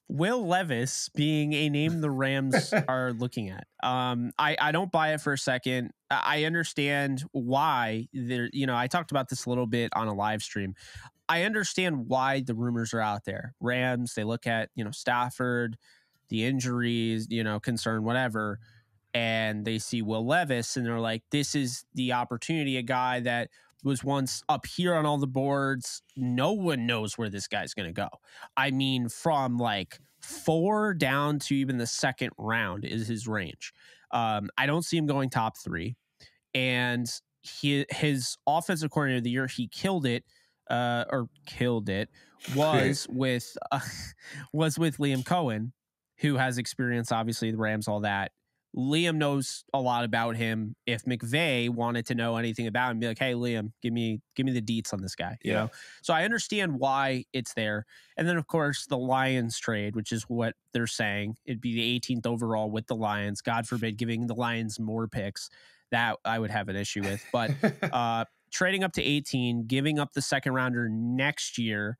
Will Levis being a name the Rams are looking at. I don't buy it for a second. I understand why there, I talked about this a little bit on a live stream. I understand why the rumors are out there. Rams, they look at, Stafford, the injuries, concern, whatever, and they see Will Levis and they're like, this is the opportunity, a guy that was once up here on all the boards. No one knows where this guy's going to go. I mean, from like 4 down to even the second round is his range. I don't see him going top 3. And his offensive coordinator of the year, he killed it was with Liam Cohen, who has experience, obviously the Rams, all that. Liam knows a lot about him. If McVay wanted to know anything about him, be like, hey, Liam, give me the deets on this guy, you know? So I understand why it's there. And then, of course, the Lions trade, which is what they're saying. It'd be the 18th overall with the Lions. God forbid giving the Lions more picks. That I would have an issue with. But trading up to 18, giving up the second rounder next year,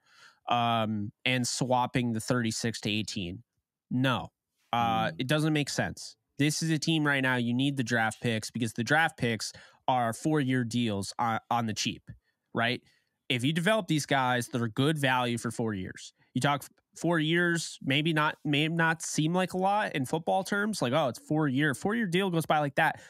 and swapping the 36 to 18. No, it doesn't make sense. This is a team right now. You need the draft picks because the draft picks are 4-year deals on the cheap, right? If you develop these guys that are good value for 4 years, you talk 4 years, may not seem like a lot in football terms. Like, oh, it's 4-year deal goes by like that.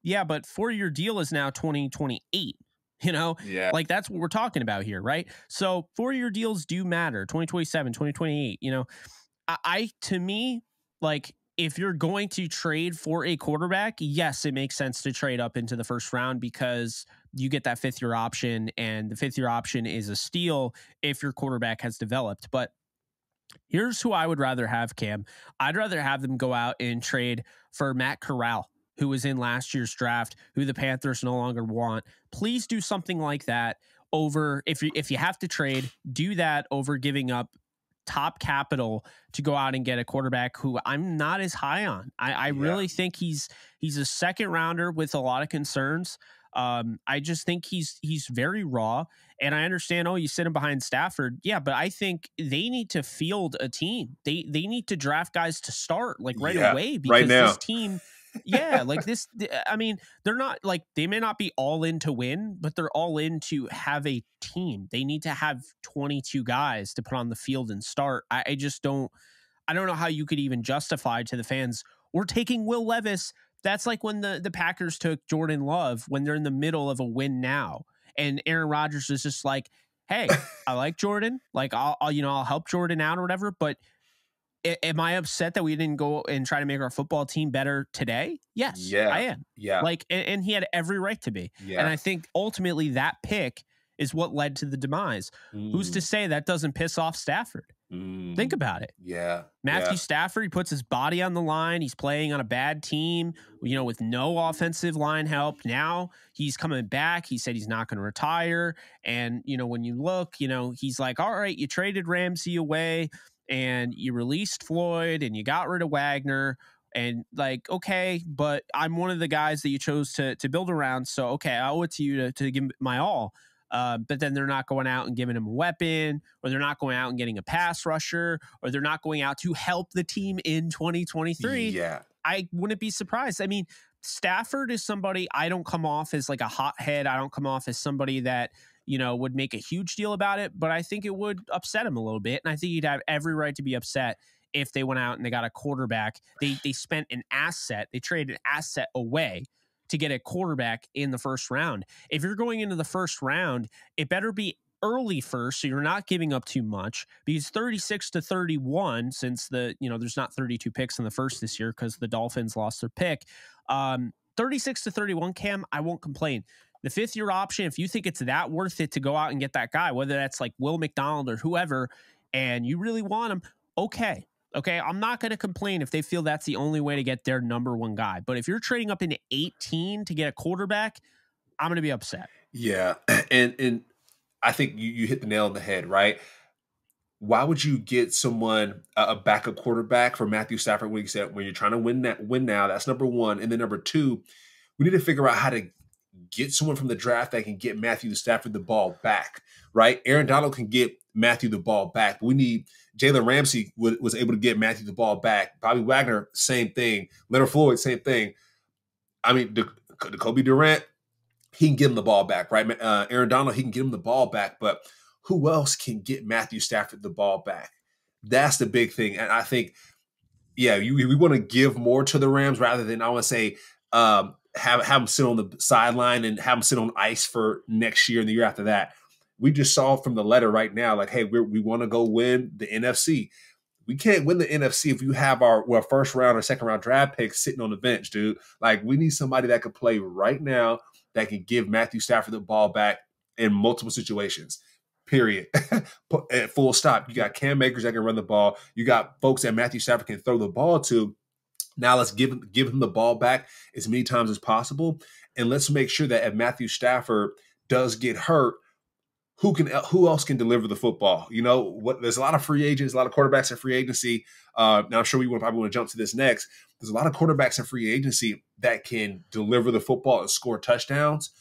Yeah, but 4-year deal is now 2028. Yeah. Like that's what we're talking about here, right? So 4-year deals do matter. 2027, 2028. To me, like, if you're going to trade for a quarterback, yes, it makes sense to trade up into the first round because you get that 5th-year option, and the 5th-year option is a steal if your quarterback has developed. But here's who I would rather have, Cam. I'd rather have them go out and trade for Matt Corral, who was in last year's draft, who the Panthers no longer want. Please do something like that over, if you have to trade, do that over giving up top capital to go out and get a quarterback who I'm not as high on. I really think he's a second rounder with a lot of concerns. I just think he's very raw, and I understand. Oh, you sit him behind Stafford, yeah, but I think they need to field a team. They need to draft guys to start like right away, because right now. this team, yeah, like this. I mean, they're not like, they may not be all in to win, but they're all in to have a team. They need to have 22 guys to put on the field and start. I just don't. I don't know how you could even justify to the fans, we're taking Will Levis. That's like when the Packers took Jordan Love when they're in the middle of a win now. And Aaron Rodgers is just like, hey, I like Jordan. Like, I'll help Jordan out or whatever. But am I upset that we didn't go and try to make our football team better today? Yes, I am. Yeah. Like, and he had every right to be. Yeah. And I think ultimately that pick is what led to the demise. Who's to say that doesn't piss off Stafford? Think about it. Yeah. Matthew Stafford, he puts his body on the line. He's playing on a bad team, with no offensive line help. Now he's coming back. He said he's not going to retire. And, when you look, he's like, all right, you traded Ramsey away and you released Floyd and you got rid of Wagner. And like, okay, but I'm one of the guys that you chose to build around. So, okay, I owe it to you to give my all. But then they're not going out and giving him a weapon, or they're not going out and getting a pass rusher, or they're not going out to help the team in 2023. Yeah. I wouldn't be surprised. I mean, Stafford is somebody, I don't come off as like a hothead. I don't come off as somebody that, would make a huge deal about it, but I think it would upset him a little bit. And I think he'd have every right to be upset if they went out and they got a quarterback. They spent an asset. They traded an asset away to get a quarterback in the first round. If you're going into the first round, it better be early first, so you're not giving up too much, because 36-31, since there's not 32 picks in the first this year because the Dolphins lost their pick. 36-31, Cam, I won't complain. The fifth-year option, if you think it's that worth it to go out and get that guy, whether that's like Will McDonald or whoever, and you really want him, okay, I'm not going to complain if they feel that's the only way to get their number one guy. But if you're trading up into 18 to get a quarterback, I'm going to be upset. Yeah. And I think you hit the nail on the head, right? Why would you get someone, a backup quarterback for Matthew Stafford, when you're trying to win now? That's number one. And then number two, we need to figure out how to get someone from the draft that can get Matthew Stafford the ball back, right? Aaron Donald can get Matthew the ball back. But we need Jalen Ramsey was able to get Matthew the ball back. Bobby Wagner, same thing. Leonard Floyd, same thing. I mean, Jacoby Durant, he can get him the ball back, right? Aaron Donald, he can get him the ball back. But who else can get Matthew Stafford the ball back? That's the big thing. And I think, yeah, we want to give more to the Rams rather than, I want to say, have them sit on the sideline and have them sit on ice for next year and the year after that. We just saw from the letter right now, like, hey, we want to go win the NFC. We can't win the NFC if you have our first round or second round draft picks sitting on the bench, dude. Like, we need somebody that could play right now that can give Matthew Stafford the ball back in multiple situations. Period. At full stop. You got Cam Akers that can run the ball. You got folks that Matthew Stafford can throw the ball to. Now let's give him the ball back as many times as possible, and let's make sure that if Matthew Stafford does get hurt, who else can deliver the football? There's a lot of free agents, a lot of quarterbacks in free agency. Now I'm sure we probably want to jump to this next. There's a lot of quarterbacks in free agency that can deliver the football and score touchdowns.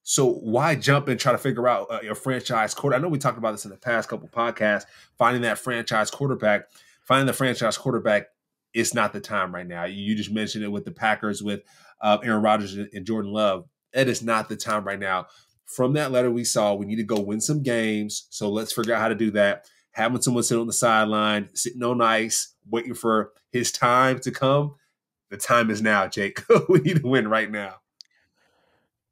So why jump and try to figure out your franchise quarterback? I know we talked about this in the past couple podcasts. Finding that franchise quarterback, it's not the time right now. You just mentioned it with the Packers, with Aaron Rodgers and Jordan Love. It is not the time right now. From that letter we saw, we need to go win some games. So let's figure out how to do that. Having someone sit on the sideline, sitting on ice, waiting for his time to come. The time is now, Jake. We need to win right now.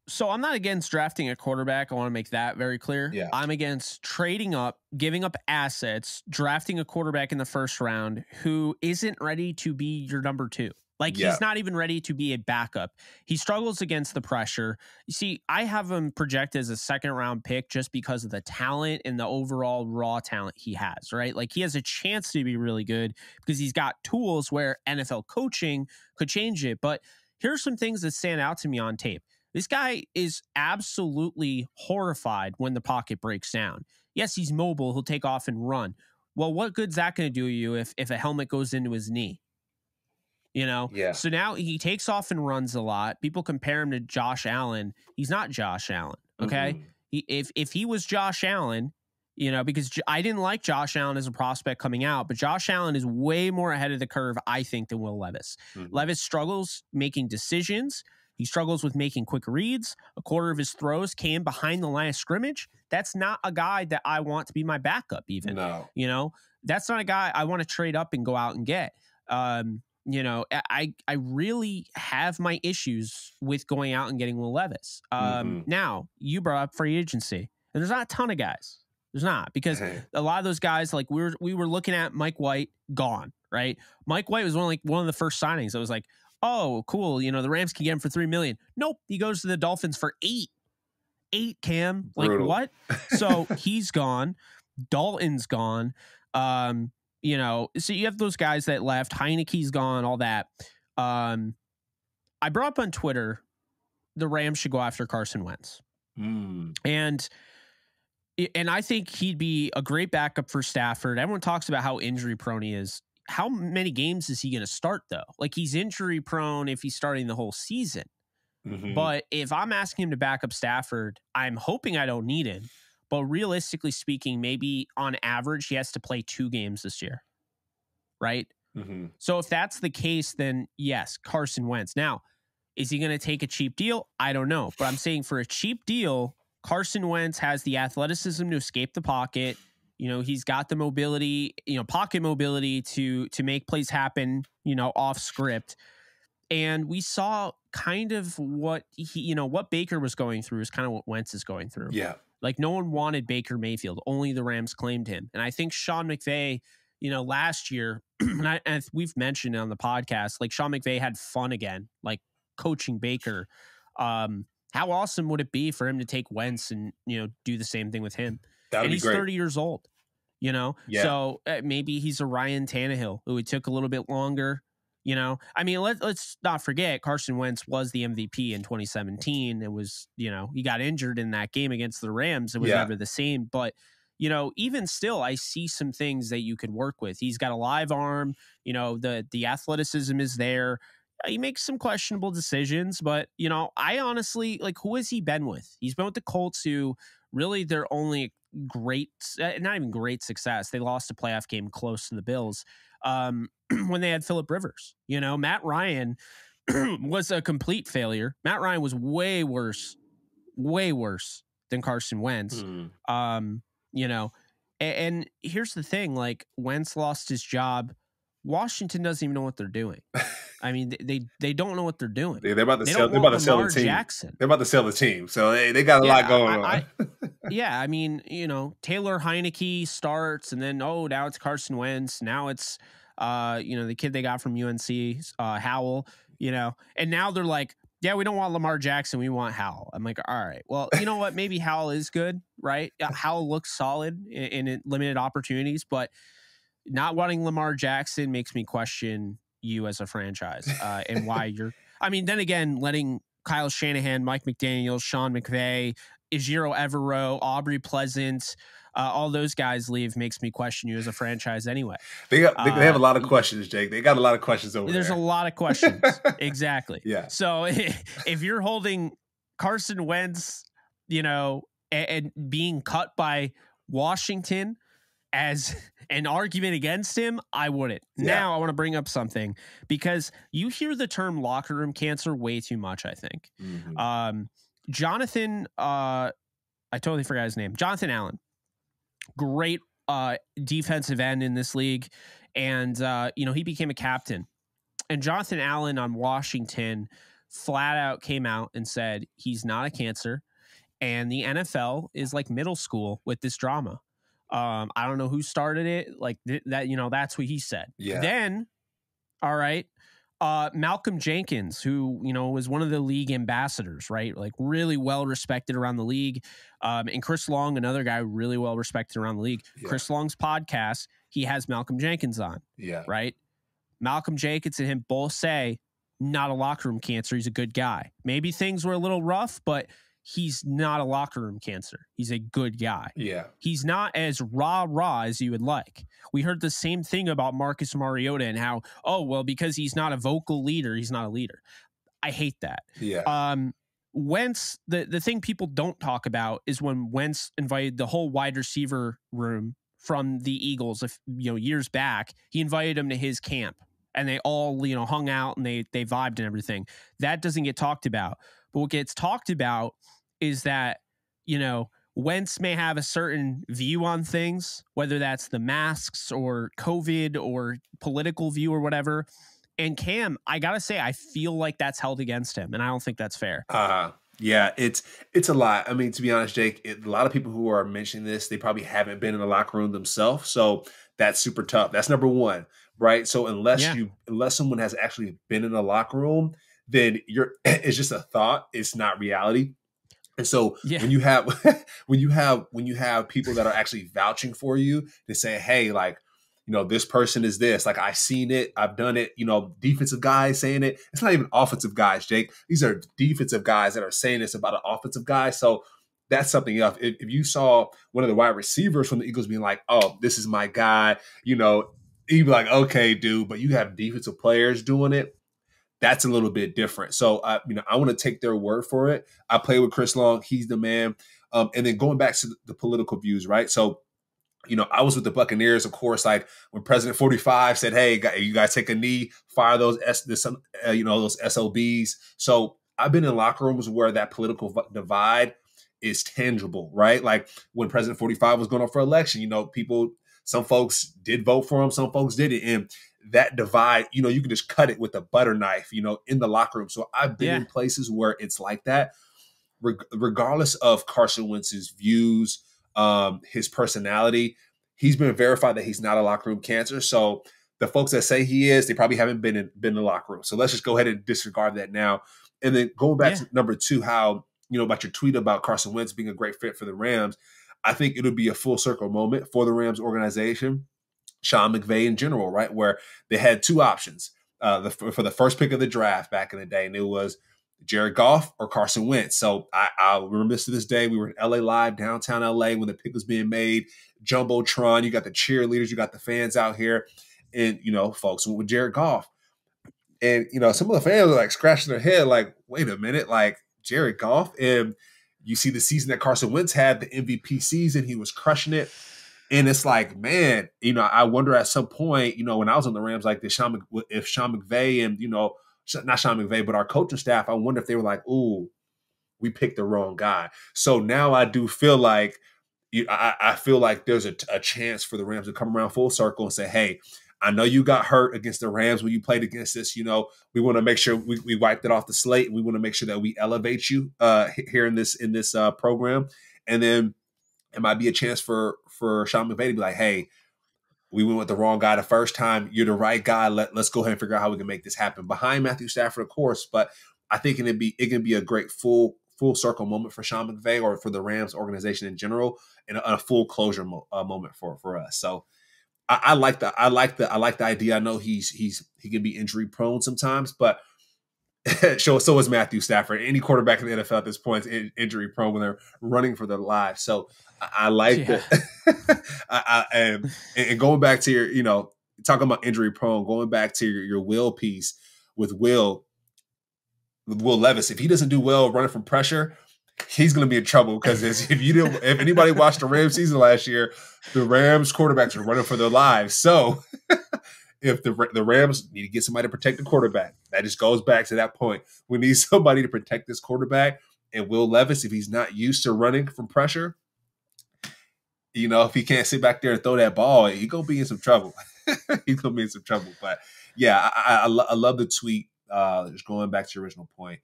So I'm not against drafting a quarterback. I want to make that very clear. Yeah. I'm against trading up, giving up assets, drafting a quarterback in the first round who isn't ready to be your number two. Like, he's not even ready to be a backup. He struggles against the pressure. You see, I have him projected as a second round pick just because of the talent and the overall raw talent he has, right? Like, he has a chance to be really good because he's got tools where NFL coaching could change it. But here's some things that stand out to me on tape. This guy is absolutely horrified when the pocket breaks down. Yes, he's mobile. He'll take off and run. Well, what good's that going to do you if a helmet goes into his knee? You know? Yeah. So now he takes off and runs a lot. People compare him to Josh Allen. He's not Josh Allen, okay? If he was Josh Allen, you know, because I didn't like Josh Allen as a prospect coming out, but Josh Allen is way more ahead of the curve, I think, than Will Levis. Levis struggles making decisions. He struggles with making quick reads. A quarter of his throws came behind the line of scrimmage. That's not a guy that I want to be my backup even. No. You know, that's not a guy I want to trade up and go out and get. You know, I really have my issues with going out and getting Will Levis. Now, you brought up free agency, and there's not a ton of guys. There's not, because a lot of those guys, like we were looking at Mike White, gone, right? Mike White was one of the first signings. It was like, oh, cool. You know, the Rams can get him for $3 million. Nope. He goes to the Dolphins for $8 million, Cam. Like, Brutal. what? So he's gone. Dalton's gone. You know, so you have those guys that left. Heineke's gone, all that. I brought up on Twitter, the Rams should go after Carson Wentz. And I think he'd be a great backup for Stafford. Everyone talks about how injury prone he is. How many games is he going to start, though? Like, he's injury prone if he's starting the whole season. But if I'm asking him to back up Stafford, I'm hoping I don't need him. But realistically speaking, maybe on average, he has to play 2 games this year. Right? So if that's the case, then yes, Carson Wentz. Now, is he going to take a cheap deal? I don't know. But I'm saying for a cheap deal, Carson Wentz has the athleticism to escape the pocket. You know, he's got the mobility, you know, pocket mobility to make plays happen, you know, off script. And we saw kind of what what Baker was going through is kind of what Wentz is going through. Yeah. Like, no one wanted Baker Mayfield. Only the Rams claimed him. And I think Sean McVay, you know, last year, and we've mentioned on the podcast, like, Sean McVay had fun again, like coaching Baker. How awesome would it be for him to take Wentz and, you know, do the same thing with him? That would be he's great. 30 years old, you know? Yeah. So maybe he's a Ryan Tannehill who it took a little bit longer, you know? I mean, let's not forget Carson Wentz was the MVP in 2017. It was, you know, he got injured in that game against the Rams. It was never the same. But, you know, even still, I see some things that you could work with. He's got a live arm, you know, the athleticism is there. He makes some questionable decisions, but, you know, I honestly, like, who has he been with? He's been with the Colts, who really their only not even great success. They lost a playoff game close to the Bills when they had Phillip Rivers. You know, Matt Ryan was a complete failure. Matt Ryan was way worse than Carson Wentz. You know, and here's the thing, like, Wentz lost his job. Washington doesn't even know what they're doing. I mean, they don't know what they're doing. They're about to sell the team. Jackson. They're about to sell the team. So they got a lot going on. I mean, you know, Taylor Heineke starts, and then, now it's Carson Wentz. Now it's, you know, the kid they got from UNC, Howell, you know, and now they're like, yeah, we don't want Lamar Jackson. We want Howell. I'm like, all right, well, you know what? Maybe Howell is good, right? Howell looks solid in limited opportunities, but not wanting Lamar Jackson makes me question you as a franchise and why you're. I mean, then again, letting Kyle Shanahan, Mike McDaniel, Sean McVay, Ejiro Evero, Aubrey Pleasant, all those guys leave makes me question you as a franchise anyway. They have a lot of questions, Jake. They got a lot of questions over there. There's a lot of questions. Exactly. Yeah. So if you're holding Carson Wentz, you know, and being cut by Washington as an argument against him, I wouldn't. Yeah. Now I want to bring up something, because you hear the term locker room cancer way too much, I think. Jonathan, I totally forgot his name. Jonathan Allen, great defensive end in this league. And, you know, he became a captain. And Jonathan Allen on Washington flat out came out and said he's not a cancer. And the NFL is like middle school with this drama. I don't know who started it, like that, you know, that's what he said. Yeah. Then, all right, Malcolm Jenkins, who, you know, was one of the league ambassadors, right? Like, really well respected around the league. And Chris Long, another guy really well respected around the league. Yeah. Chris Long's podcast, he has Malcolm Jenkins on. Yeah. Right. Malcolm Jenkins and him both say, not a locker room cancer. He's a good guy. Maybe things were a little rough, but he's not a locker room cancer. He's a good guy. Yeah. He's not as rah-rah as you would like. We heard the same thing about Marcus Mariota and how, oh, well, because he's not a vocal leader, he's not a leader. I hate that. Yeah. Wentz, the thing people don't talk about is when Wentz invited the whole wide receiver room from the Eagles, years back, he invited them to his camp and they all, hung out and they vibed and everything. That doesn't get talked about. But what gets talked about is that, Wentz may have a certain view on things, whether that's the masks or COVID or political view or whatever. And Cam, I got to say, I feel like that's held against him, and I don't think that's fair. Yeah, it's a lot. I mean, to be honest, Jake, a lot of people who are mentioning this, they probably haven't been in the locker room themselves. So that's super tough. That's number one, right? So unless someone has actually been in a locker room, then it's just a thought. It's not reality. And so when you have people that are actually vouching for you to say, hey, like, this person is this, like, I've seen it, I've done it, defensive guys saying it. It's not even offensive guys, Jake. These are defensive guys that are saying this about an offensive guy. So that's something else. If you saw one of the wide receivers from the Eagles being like, oh, this is my guy, you'd be like, okay, dude, but you have defensive players doing it. That's a little bit different. So, I want to take their word for it. I play with Chris Long. He's the man. And then going back to the political views, right? So, I was with the Buccaneers, of course, like when President 45 said, hey, you guys take a knee, fire those SOBs. So I've been in locker rooms where that political divide is tangible, right? Like when President 45 was going up for election, some folks did vote for him, some folks didn't. And that divide, you can just cut it with a butter knife, in the locker room. So I've been in places where it's like that, regardless of Carson Wentz's views, his personality. He's been verified that he's not a locker room cancer. So the folks that say he is, they probably haven't been in the locker room. So let's just go ahead and disregard that now. And then going back to number two, how, about your tweet about Carson Wentz being a great fit for the Rams, I think it'll be a full circle moment for the Rams organization, Sean McVay in general, right? Where they had two options for the first pick of the draft back in the day. And it was Jared Goff or Carson Wentz. So I remember this to this day. We were in LA Live, downtown LA, when the pick was being made. Jumbotron, you got the cheerleaders, you got the fans out here. And, folks went with Jared Goff. And, some of the fans were like scratching their head like, wait a minute, like Jared Goff? And you see the season that Carson Wentz had, the MVP season, he was crushing it. And it's like, man, I wonder at some point, when I was on the Rams, like if Sean McVay and, not Sean McVay, but our coaching staff, I wonder if they were like, ooh, we picked the wrong guy. So now I do feel like, I feel like there's a chance for the Rams to come around full circle and say, hey, I know you got hurt against the Rams when you played against us. We want to make sure we wiped it off the slate. We want to make sure that we elevate you here in this program. And then it might be a chance for Sean McVay to be like, hey, we went with the wrong guy the first time. You're the right guy. Let's go ahead and figure out how we can make this happen. Behind Matthew Stafford, of course, but I think it can be a great full circle moment for Sean McVay or for the Rams organization in general, and a full closure moment for us. So I like the idea. I know he can be injury prone sometimes, but so is Matthew Stafford. Any quarterback in the NFL at this point is injury prone when they're running for their lives. So I like that. And going back to your, talking about injury prone, going back to your Will piece with Will Levis, if he doesn't do well running from pressure, he's going to be in trouble, because if anybody watched the Rams season last year, the Rams quarterbacks are running for their lives. So if the Rams need to get somebody to protect the quarterback, that just goes back to that point. We need somebody to protect this quarterback. And Will Levis, if he's not used to running from pressure, if he can't sit back there and throw that ball, he's going to be in some trouble. He's going to be in some trouble. But yeah, I love the tweet. Just going back to your original point,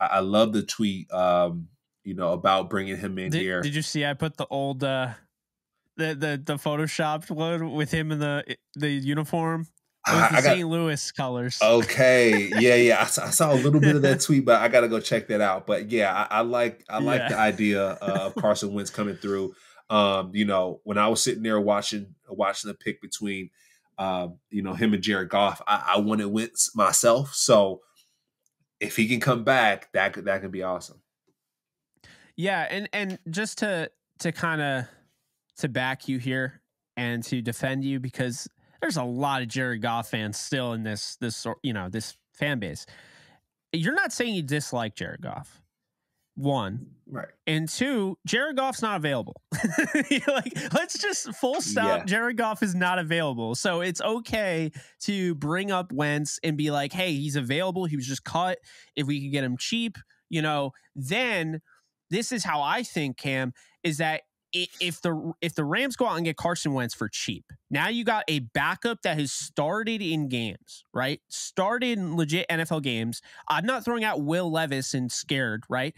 I love the tweet, about bringing him in here. Did you see I put the old the photoshopped one with him in the uniform? It was the St. Louis colors. Okay, yeah. I saw a little bit of that tweet, but I got to go check that out. But yeah, I like the idea of Carson Wentz coming through. When I was sitting there watching the pick between, him and Jared Goff, I wanted Wentz myself. So if he can come back, that could be awesome. Yeah, and just to kind of to back you here and to defend you, because there's a lot of Jared Goff fans still in this fan base. You're not saying you dislike Jared Goff. One. Right. And two, Jared Goff's not available. Like, let's just full stop. Yeah. Jared Goff is not available. So it's okay to bring up Wentz and be like, hey, he's available. He was just cut. If we could get him cheap, then this is how I think, Cam, is that if the Rams go out and get Carson Wentz for cheap, now you got a backup that has started in games, right? Started in legit NFL games. I'm not throwing out Will Levis and scared, right?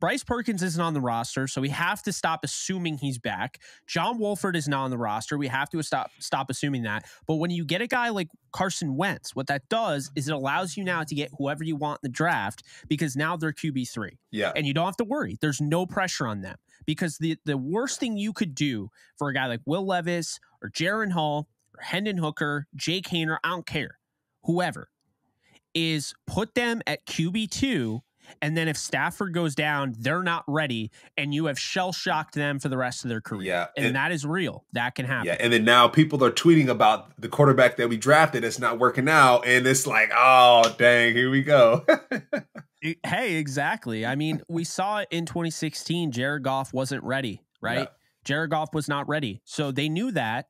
Bryce Perkins isn't on the roster, so we have to stop assuming he's back. John Wolford is not on the roster. We have to stop assuming that. But when you get a guy like Carson Wentz, what that does is it allows you now to get whoever you want in the draft, because now they're QB3. Yeah. And you don't have to worry. There's no pressure on them, because the worst thing you could do for a guy like Will Levis or Jaron Hall or Hendon Hooker, Jake Haener, I don't care, whoever, is put them at QB2. And then if Stafford goes down, they're not ready, and you have shell-shocked them for the rest of their career. Yeah. And that is real. That can happen. Yeah, and then now people are tweeting about the quarterback that we drafted that's not working out, and it's like, oh, dang, here we go. Hey, exactly. I mean, we saw it in 2016. Jared Goff wasn't ready, right? Yeah. Jared Goff was not ready. So they knew that,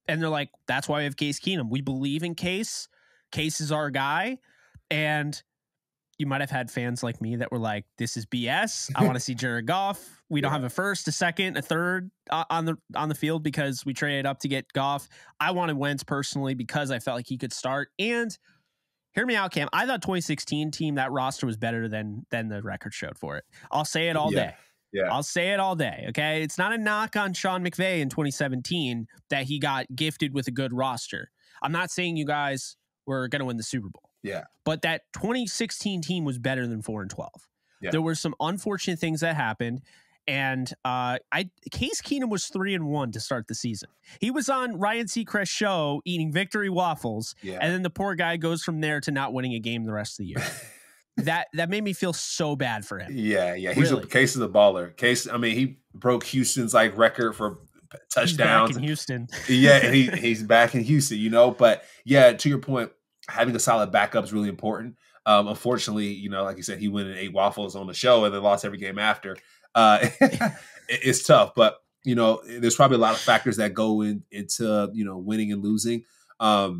and they're like, that's why we have Case Keenum. We believe in Case. Case is our guy, and you might have had fans like me that were like, this is BS. I want to see Jared Goff. We don't have a first, a second, a third on the field because we traded up to get Goff. I wanted Wentz personally because I felt like he could start. And hear me out, Cam. I thought 2016 team, that roster was better than the record showed for it. I'll say it all day. Yeah. I'll say it all day. Okay. It's not a knock on Sean McVay in 2017 that he got gifted with a good roster. I'm not saying you guys were going to win the Super Bowl. Yeah. But that 2016 team was better than 4-12. Yeah. There were some unfortunate things that happened. And Case Keenum was 3-1 to start the season. He was on Ryan Seacrest's show eating victory waffles. Yeah. And then the poor guy goes from there to not winning a game the rest of the year. that made me feel so bad for him. Yeah. He's really. Case is a baller. Case, I mean, he broke Houston's record for touchdowns. He's back in Houston. Yeah, and he's back in Houston, But yeah, to your point, having a solid backup is really important. Unfortunately, like you said, he went and ate waffles on the show and then lost every game after. It's tough, but there's probably a lot of factors that go into winning and losing. But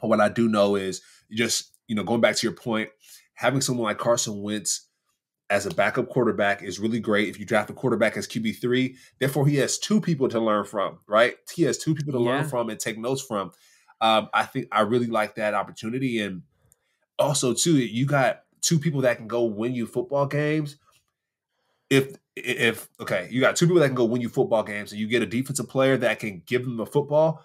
what I do know is just going back to your point, having someone like Carson Wentz as a backup quarterback is really great. If you draft a quarterback as QB3, therefore he has two people to learn from, right? He has two people to learn from and take notes from. I think I really like that opportunity. And also, too, you got two people that can go win you football games. You got two people that can go win you football games, and you get a defensive player that can give them the football.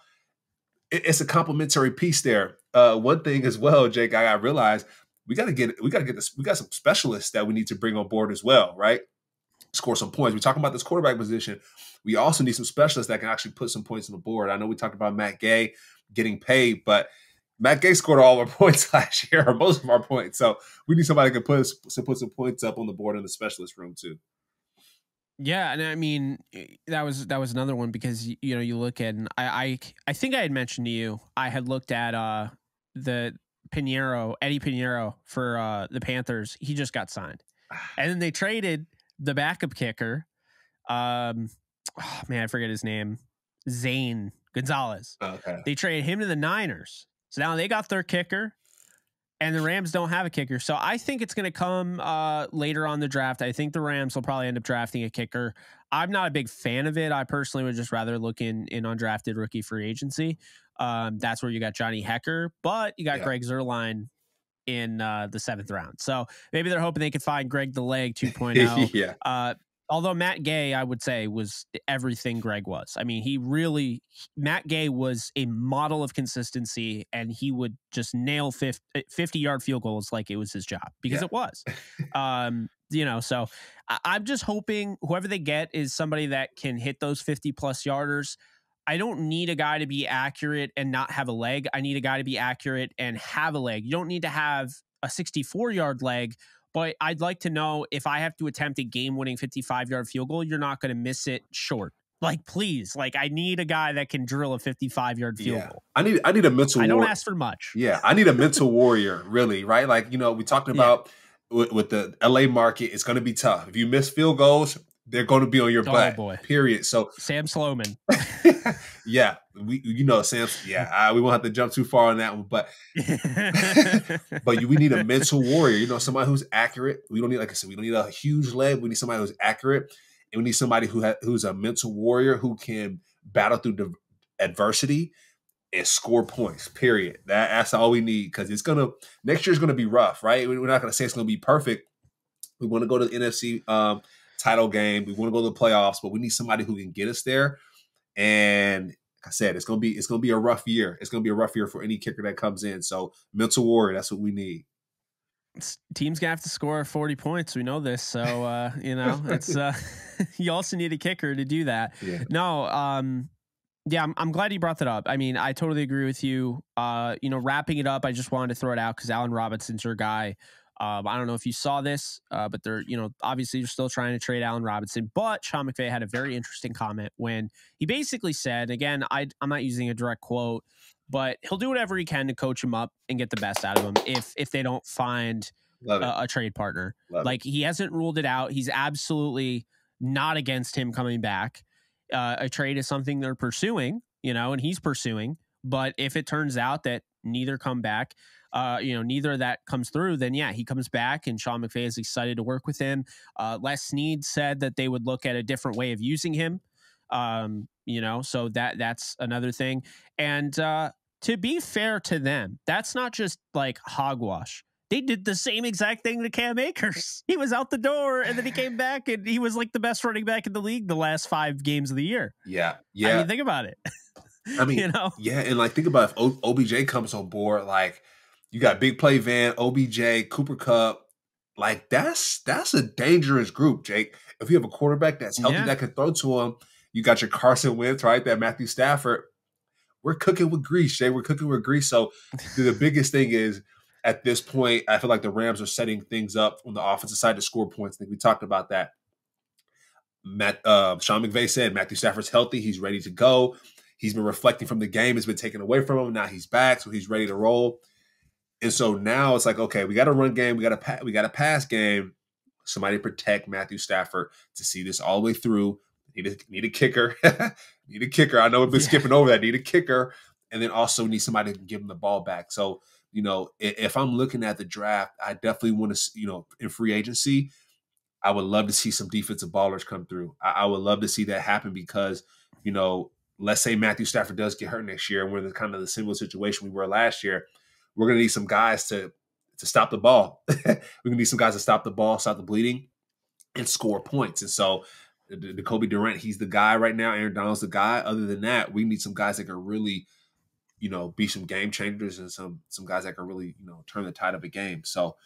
It's a complementary piece there. One thing as well, Jake, I realized we got some specialists that we need to bring on board as well, right? Score some points. We're talking about this quarterback position. We also need some specialists that can actually put some points on the board. I know we talked about Matt Gay getting paid, but Matt Gay scored all our points last year, or most of our points. So we need somebody that can put some points up on the board in the specialist room too. Yeah, and I mean that was another one because you look at, and I think I had mentioned to you, I had looked at the Eddie Pinheiro for the Panthers. He just got signed, and then they traded the backup kicker. I forget his name, Zane Gonzalez. Okay. They traded him to the Niners. So now they got their kicker, and the Rams don't have a kicker. So I think it's going to come later on the draft. I think the Rams will probably end up drafting a kicker. I'm not a big fan of it. I personally would just rather look in undrafted rookie free agency. That's where you got Johnny Hecker, but you got Greg Zuerlein in the 7th round. So maybe they're hoping they could find Greg the Leg 2.0. Yeah. Although Matt Gay, I would say, was everything Greg was. I mean, Matt Gay was a model of consistency, and he would just nail 50-yard field goals like it was his job, because it was. So I'm just hoping whoever they get is somebody that can hit those 50-plus yarders. I don't need a guy to be accurate and not have a leg. I need a guy to be accurate and have a leg. You don't need to have a 64-yard leg, But I'd like to know, if I have to attempt a game-winning 55-yard field goal, you're not going to miss it short. Like, please, like, I need a guy that can drill a 55-yard field goal. I need a mental. I don't ask for much. Yeah, I need a mental warrior, really, right? Like, we talked about with the LA market, it's going to be tough. If you miss field goals, they're going to be on your butt. Boy. Period. So Sam Sloman. Yeah, Sam. Yeah, we won't have to jump too far on that one, but we need a mental warrior. Somebody who's accurate. We don't need, like I said, we don't need a huge leg. We need somebody who's accurate, and we need somebody who's a mental warrior who can battle through the adversity and score points. Period. That's all we need, because next year's gonna be rough, right? We're not gonna say it's gonna be perfect. We want to go to the NFC title game. We want to go to the playoffs, but we need somebody who can get us there. And like I said, it's gonna be a rough year. It's gonna be a rough year for any kicker that comes in. So mental warrior, that's what we need. Team's gonna have to score 40 points. We know this, so it's you also need a kicker to do that. Yeah. No, I'm glad you brought that up. I mean, I totally agree with you. Wrapping it up, I just wanted to throw it out because Allen Robinson's your guy. I don't know if you saw this, but they're, obviously you're still trying to trade Allen Robinson, but Sean McVay had a very interesting comment when he basically said, again, I'm not using a direct quote, but he'll do whatever he can to coach him up and get the best out of him if they don't find a trade partner. He hasn't ruled it out. He's absolutely not against him coming back. A trade is something they're pursuing, and he's pursuing, but if it turns out that neither come back, neither of that comes through, then yeah, he comes back and Sean McVay is excited to work with him. Les Snead said that they would look at a different way of using him. So that's another thing. And to be fair to them, that's not just like hogwash. They did the same exact thing to Cam Akers. He was out the door and then he came back and he was like the best running back in the league the last 5 games of the year. Yeah. I mean, think about it. I mean, yeah. And like, think about if OBJ comes on board, like, you got Big Play Van, OBJ, Cooper Kupp. Like, that's a dangerous group, Jake. If you have a quarterback that's healthy that can throw to him, you got your Carson Wentz, right? That Matthew Stafford. We're cooking with grease, Jay. We're cooking with grease. So the biggest thing is, at this point, I feel like the Rams are setting things up on the offensive side to score points. I think we talked about that. Sean McVay said Matthew Stafford's healthy. He's ready to go. He's been reflecting from the game. It's been taken away from him. Now he's back, so he's ready to roll. And so now it's like, okay, we got a run game. We got a pass game. Somebody protect Matthew Stafford to see this all the way through. Need a kicker. Need a kicker. I know we've been skipping over that. Need a kicker. And then also need somebody to give him the ball back. So, if I'm looking at the draft, I definitely want to, in free agency, I would love to see some defensive ballers come through. I would love to see that happen because, let's say Matthew Stafford does get hurt next year and we're in kind of the similar situation we were last year. We're going to need some guys to stop the ball. We're going to need some guys to stop the ball, stop the bleeding, and score points. And so Jacoby Durant, he's the guy right now. Aaron Donald's the guy. Other than that, we need some guys that can really, be some game changers and some guys that can really, turn the tide of a game. So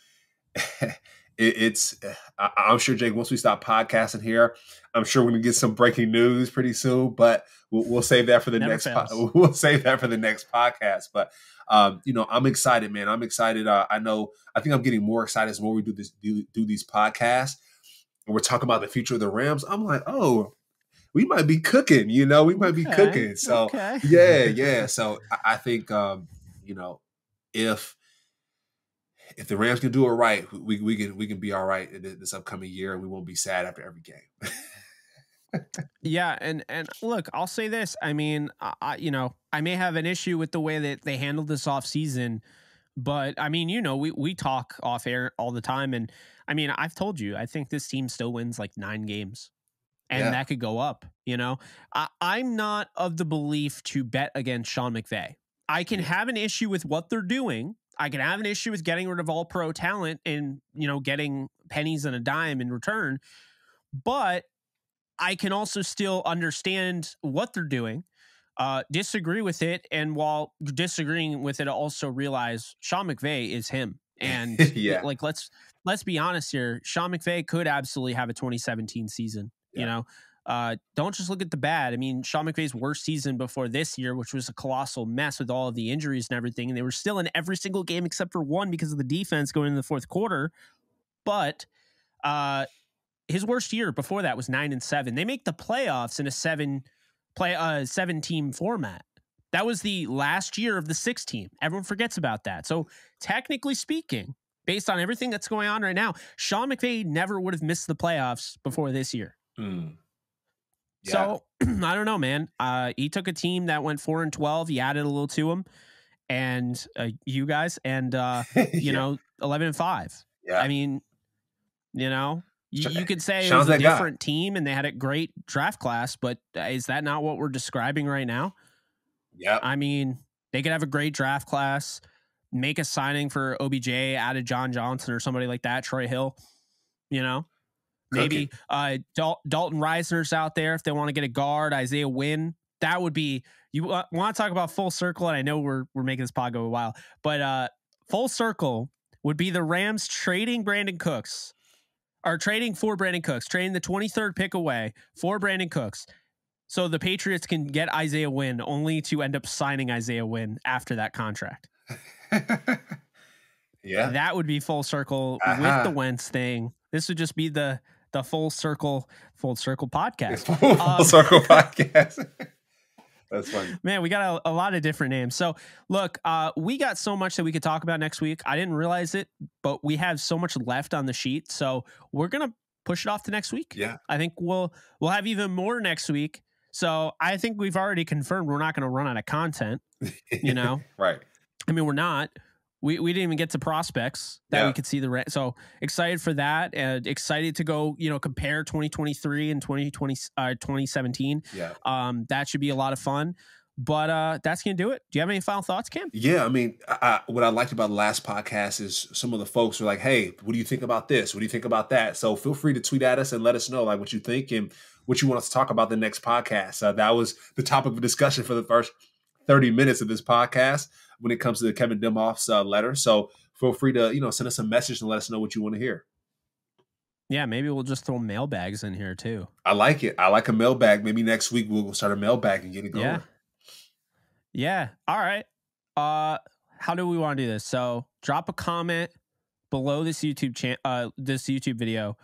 I'm sure, Jake, once we stop podcasting here, I'm sure we're going to get some breaking news pretty soon, but we'll save that for the we'll save that for the next podcast. But, I'm excited, man. I'm excited. I think I'm getting more excited as more we do these podcasts and we're talking about the future of the Rams. I'm like, oh, we might be cooking, we might be cooking. So yeah. So I think, if the Rams can do it right, we can be all right this upcoming year, and we won't be sad after every game. Yeah, and look, I'll say this. I mean, I may have an issue with the way that they handled this offseason, but I mean, we talk off air all the time, and I mean, I've told you, I think this team still wins like 9 games. And that could go up, I'm not of the belief to bet against Sean McVay. I can have an issue with what they're doing. I can have an issue with getting rid of all pro talent and, getting pennies and a dime in return. But I can also still understand what they're doing, disagree with it. And while disagreeing with it, also realize Sean McVay is him. And let's be honest here. Sean McVay could absolutely have a 2017 season. Don't just look at the bad. I mean, Sean McVay's worst season before this year, which was a colossal mess with all of the injuries and everything, and they were still in every single game except for one because of the defense going into the fourth quarter. But his worst year before that was 9-7. They make the playoffs in a 7-team format. That was the last year of the 6-team. Everyone forgets about that. So technically speaking, based on everything that's going on right now, Sean McVay never would have missed the playoffs before this year. Yeah. So I don't know, man. He took a team that went 4-12. He added a little to them, and you guys, and you know, 11-5. Yeah. I mean, you know, you could say it Sean's was a that guy. different team and they had a great draft class, but is that not what we're describing right now? Yeah. I mean, they could have a great draft class, make a signing for OBJ, added John Johnson or somebody like that, Troy Hill, you know, maybe Dalton Reisner's out there if they want to get a guard, Isaiah Wynn. That would be, you want to talk about full circle, and I know we're making this pod go a while, but full circle would be the Rams trading Brandon Cooks, or trading for Brandon Cooks, trading the 23rd pick away for Brandon Cooks, so the Patriots can get Isaiah Wynn, only to end up signing Isaiah Wynn after that contract. Yeah. That would be full circle with the Wentz thing. This would just be the full circle podcast. Full circle podcast. That's funny. Man, we got a lot of different names. So look, we got so much that we could talk about next week. I didn't realize it, but we have so much left on the sheet. So we're going to push it off to next week. Yeah. I think we'll have even more next week. So I think we've already confirmed we're not going to run out of content, you know? Right. I mean, we're not. We didn't even get to prospects that we could see so excited for that, and excited to go, you know, compare 2023 and 2017. Yeah. That should be a lot of fun. But that's going to do it. Do you have any final thoughts, Cam? Yeah, I mean, what I liked about the last podcast is some of the folks were like, hey, what do you think about this? What do you think about that? So feel free to tweet at us and let us know like what you think and what you want us to talk about the next podcast. That was the topic of discussion for the first 30 minutes of this podcast when it comes to the Kevin Demoff's letter. So feel free to, you know, send us a message and let us know what you want to hear. Yeah, maybe we'll just throw mailbags in here too. I like it. I like a mailbag. Maybe next week we'll start a mailbag and get it going. Yeah. All right. How do we want to do this? So drop a comment below this YouTube video.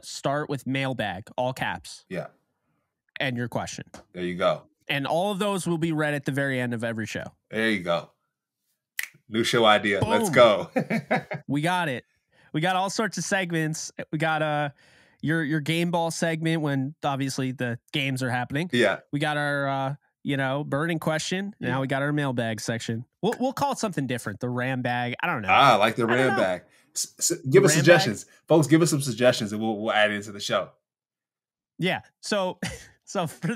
Start with mailbag, all caps. Yeah. And your question. There you go. And all of those will be read at the very end of every show. There you go. New show idea. Boom. Let's go. We got it. We got all sorts of segments. We got your game ball segment when obviously the games are happening. Yeah. We got our burning question. Now we got our mailbag section. We'll call it something different. The ram bag. I don't know. I like the ram bag. Give us suggestions. Folks, give us some suggestions and we'll add it into the show. Yeah. So for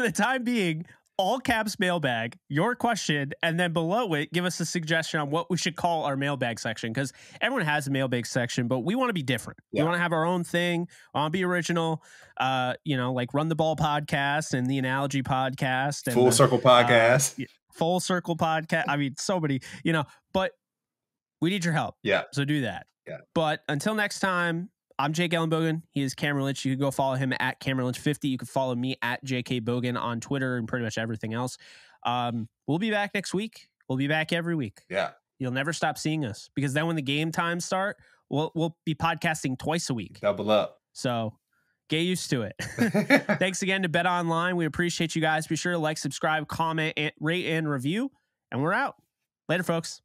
the time being, all caps mailbag, your question, and then below it, give us a suggestion on what we should call our mailbag section, because everyone has a mailbag section, but we want to be different. Yeah. We want to have our own thing. I want to be original. Like Run the Ball podcast and the Analogy podcast, and Full Circle podcast. Full Circle podcast. I mean, so many, but we need your help. Yeah. So do that. Yeah. But until next time, I'm Jake Ellenbogen. He is Cameron Lynch. You can go follow him at Cameron Lynch 50. You can follow me at JK Bogan on Twitter and pretty much everything else. We'll be back next week. We'll be back every week. Yeah. You'll never stop seeing us, because then when the game times start, we'll be podcasting twice a week. Double up. So get used to it. Thanks again to Bet Online. We appreciate you guys. Be sure to like, subscribe, comment, rate, and review. And we're out. Later, folks.